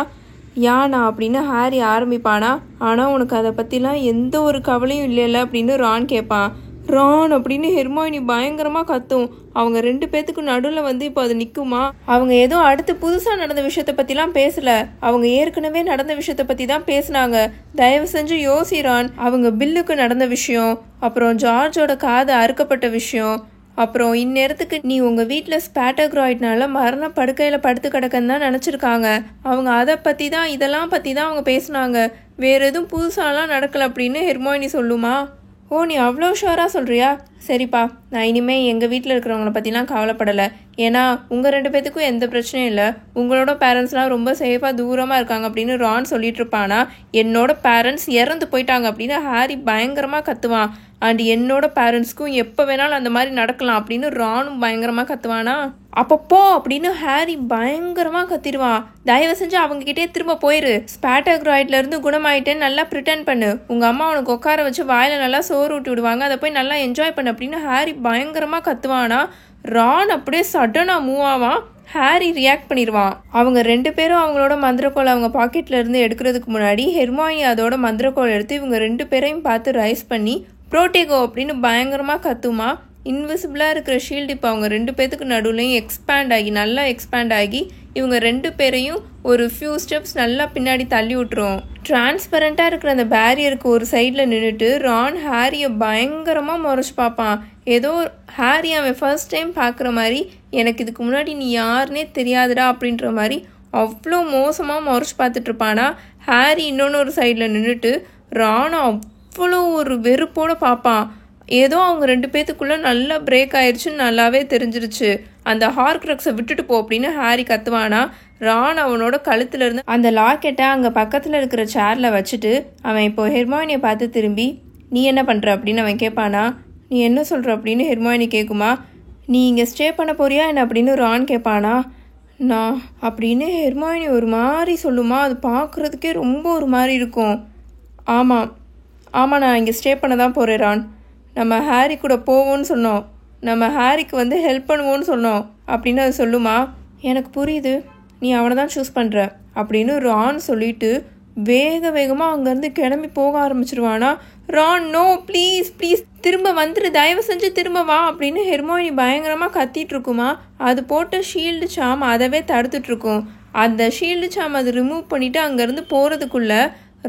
யானா அப்படின்னு ஹாரி ஆரம்பிப்பானா. ஆனால் உனக்கு அதை பற்றிலாம் எந்த ஒரு கவலையும் இல்லைல்ல அப்படின்னு ரான் கேட்பான். ரான் அப்படின்னு ஹெர்மாயினி பயங்கரமாக கத்தும். அவங்க 2 பேத்துக்கு நடுவில் வந்து இப்போ அது நிற்குமா. அவங்க ஏதோ அடுத்து புதுசாக நடந்த விஷயத்த பற்றிலாம் பேசலை, அவங்க ஏற்கனவே நடந்த விஷயத்த பற்றி தான் பேசினாங்க. தயவு செஞ்சு யோசிரான். அவங்க பில்லுக்கு நடந்த விஷயம், அப்புறம் ஜார்ஜோட காது அறுக்கப்பட்ட விஷயம், அப்புறம் இந்நேரத்துக்கு நீ உங்கள் வீட்டில் ஸ்பேட்டர்கிராய்ட்னால மரண படுக்கையில் படுத்து கிடக்குன்னு தான் நினச்சிருக்காங்க. அவங்க அதை பற்றி தான், இதெல்லாம் பற்றி தான் அவங்க பேசினாங்க. வேறு எதுவும் புதுசாலாம் நடக்கலை அப்படின்னு ஹெர்மாயினி சொல்லுமா. ஓ, நீ அவ்வளோ ஷுவராக சொல்கிறியா? சரிப்பா, நான் இனிமேல் எங்கள் வீட்டில் இருக்கிறவங்கள பற்றிலாம் கவலைப்படலை. ஏன்னா உங்கள் 2 பேத்துக்கும் எந்த பிரச்சனையும் இல்லை. உங்களோட பேரண்ட்ஸ்லாம் ரொம்ப சேஃபாக தூரமாக இருக்காங்க அப்படின்னு ரான் சொல்லிட்டு இருப்பானா. என்னோட பேரண்ட்ஸ் இறந்து போயிட்டாங்க அப்படின்னு ஹாரி பயங்கரமாக கத்துவான். அண்ட் என்னோட பேரண்ட்ஸ்க்கும் எப்போ வேணாலும் அந்த மாதிரி நடக்கலாம் அப்படின்னு ரானும் பயங்கரமாக கத்துவானா. அப்பப்போ அப்படின்னு ஹாரி பயங்கரமாக கத்திடுவான். தயவு செஞ்சு அவங்ககிட்டே திரும்ப போயிரு. ஸ்பேட்டர்கிராய்ட்லேருந்து குணமாயிட்டேன்னு நல்லா ப்ரிட்டன் பண்ணு. உங்கள் அம்மா உனக்கு உட்கார வச்சு வாயில் நல்லா சோறு ஊட்டி விடுவாங்க, அதை போய் நல்லா என்ஜாய் பண்ணு அப்படின்னு ஹாரி பயங்கரமாக கத்துவானா. ரான் அப்படியே சடனாக மூவ் ஆவான். ஹாரி ரியாக்ட் பண்ணிடுவான். அவங்க 2 பேரும் அவங்களோட மந்திரக்கோள் அவங்க பாக்கெட்ல இருந்து எடுக்கிறதுக்கு முன்னாடி ஹெர்மாயினி அதோட மந்திரக்கோள் எடுத்து இவங்க 2 பேரையும் பார்த்து ரைஸ் பண்ணி ப்ரோட்டேகோ அப்படின்னு பயங்கரமாக கத்துமா. இன்விசிபிளாக இருக்கிற ஷீல்டு இப்போ அவங்க 2 பேத்துக்கு நடுவுலையும் எக்ஸ்பேண்ட் ஆகி நல்லா எக்ஸ்பேண்ட் ஆகி இவங்க 2 பேரையும் ஒரு ஃபியூ ஸ்டெப்ஸ் நல்லா பின்னாடி தள்ளி விட்டுரும். டிரான்ஸ்பரண்ட்டாக இருக்கிற அந்த பேரியருக்கு ஒரு சைடில் நின்றுட்டு ரான் ஹாரியை பயங்கரமாக முறைச்சு பார்ப்பான். ஏதோ ஹாரி அவன் ஃபர்ஸ்ட் டைம் பார்க்குற மாதிரி, எனக்கு இதுக்கு முன்னாடி நீ யாருன்னே தெரியாதுடா அப்படின்ற மாதிரி அவ்வளோ மோசமாக முறைச்சு பார்த்துட்டு இருப்பானா. ஹாரி இன்னொன்று ஒரு சைடில் நின்றுட்டு ரானை அவ்வளோ ஒரு வெறுப்போடு பார்ப்பான். ஏதோ அவங்க 2 பேத்துக்குள்ளே நல்லா பிரேக் ஆயிடுச்சுன்னு நல்லாவே தெரிஞ்சிருச்சு. அந்த ஹார்க்ரக்ஸை விட்டுட்டு போ அப்படின்னு ஹாரி கத்துவானா. ரான் அவனோட கழுத்துல இருந்து அந்த லாக்கெட்டை அங்கே பக்கத்தில் இருக்கிற சேரில் வச்சுட்டு அவன் இப்போ ஹெர்மாயினியை பார்த்து திரும்பி, நீ என்ன பண்ணுற அப்படின்னு அவன் கேட்பானா. நீ என்ன சொல்கிற அப்படின்னு ஹெர்மாயினி கேட்குமா. நீ இங்கே ஸ்டே பண்ண போறியா என்ன அப்படின்னு ரான் கேட்பானா. நான் அப்படின்னு ஹெர்மாயினி ஒரு மாதிரி சொல்லுமா. அது பார்க்குறதுக்கே ரொம்ப ஒரு மாதிரி இருக்கும். ஆமாம் நான் இங்கே ஸ்டே பண்ண தான் போகிறேன் ரான். நம்ம ஹாரி கூட போவோன்னு சொன்னோம், நம்ம ஹாரிக்கு ஹெல்ப் பண்ணுவோன்னு சொன்னோம் அப்படின்னு அது சொல்லுமா. எனக்கு புரியுது, நீ அவனை தான் சூஸ் பண்ணுற அப்படின்னு ரான் சொல்லிட்டு வேகமாக அங்கேருந்து கிளம்பி போக ஆரம்பிச்சிருவானா. ரான், நோ ப்ளீஸ் ப்ளீஸ் திரும்ப வந்துடு, தயவு செஞ்சு திரும்ப வா அப்படின்னு ஹெர்மாயினி பயங்கரமாக கத்திட்டு இருக்குமா. அது போட்ட ஷீல்டு சாம் அதவே தடுத்துட்ருக்கும். அந்த ஷீல்டு சாம் அது ரிமூவ் பண்ணிவிட்டு அங்கேருந்து போகிறதுக்குள்ளே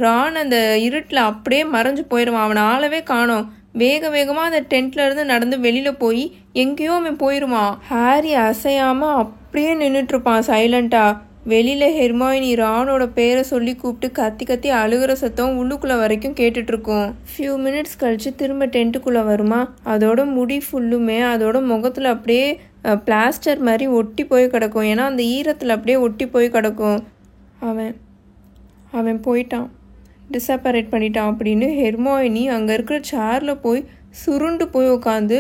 ரான் அந்த இருட்டில் அப்படியே மறைஞ்சு போயிடுவான். அவனை ஆளவே காணோம். வேகமாக அந்த டென்ட்லேருந்து நடந்து வெளியில் போய் எங்கேயோ அவன் போயிடுவான். ஹாரி அசையாமல் அப்படியே நின்றுட்டுருப்பான் சைலண்ட்டாக. வெளியில் ஹெர்மாயினி ரானோட பேரை சொல்லி கூப்பிட்டு கத்தி அழுகிற சத்தம் உள்ளுக்குள்ளே வரைக்கும் கேட்டுட்ருக்கோம். ஃபியூ மினிட்ஸ் கழித்து திரும்ப டென்ட்டுக்குள்ளே வருமா. அதோட முடி ஃபுல்லுமே அதோட முகத்தில் அப்படியே பிளாஸ்டர் மாதிரி ஒட்டி போய் கிடக்கும். ஏன்னா அந்த ஈரத்தில் அப்படியே ஒட்டி போய் கிடக்கும். அவன் போயிட்டான், டிஸப்பரேட் பண்ணிட்டான் அப்படின்னு ஹெர்மாயினி அங்கே இருக்கிற சேரில் போய் சுருண்டு போய் உட்காந்து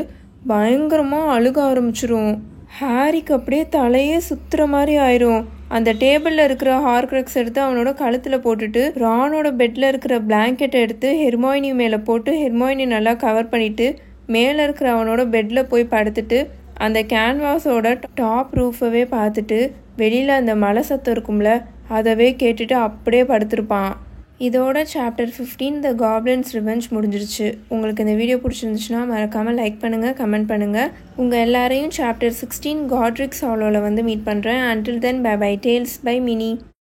பயங்கரமாக அழுக ஆரம்பிச்சிரும். ஹாரிக்கு அப்படியே தலையே சுற்றுற மாதிரி ஆயிரும். அந்த டேபிளில் இருக்கிற ஹார்க்ரக்ஸ் எடுத்து அவனோட கழுத்தில் போட்டுட்டு ரானோட பெட்டில் இருக்கிற பிளாங்கெட்டை எடுத்து ஹெர்மாயினி மேலே போட்டு ஹெர்மாயினி நல்லா கவர் பண்ணிவிட்டு மேலே இருக்கிற அவனோட பெட்டில் போய் படுத்துட்டு அந்த கேன்வாஸோட டாப் ரூஃபவே பார்த்துட்டு வெளியில் அந்த மலை சத்தம் இருக்கும்ல அதவே கேட்டுட்டு அப்படியே படுத்திருப்பான். இதோட சாப்டர் 15 த காப்லின்ஸ் ரிவெஞ்ச் முடிஞ்சிருச்சு. உங்களுக்கு இந்த வீடியோ பிடிச்சிருந்துச்சுன்னா மறக்காமல் லைக் பண்ணுங்கள், கமெண்ட் பண்ணுங்கள். உங்கள் எல்லாரையும் சாப்டர் 16 காட்ரிக்ஸ் ஹாலோவில் மீட் பண்ணுறேன். Until then bye bye tales by mini.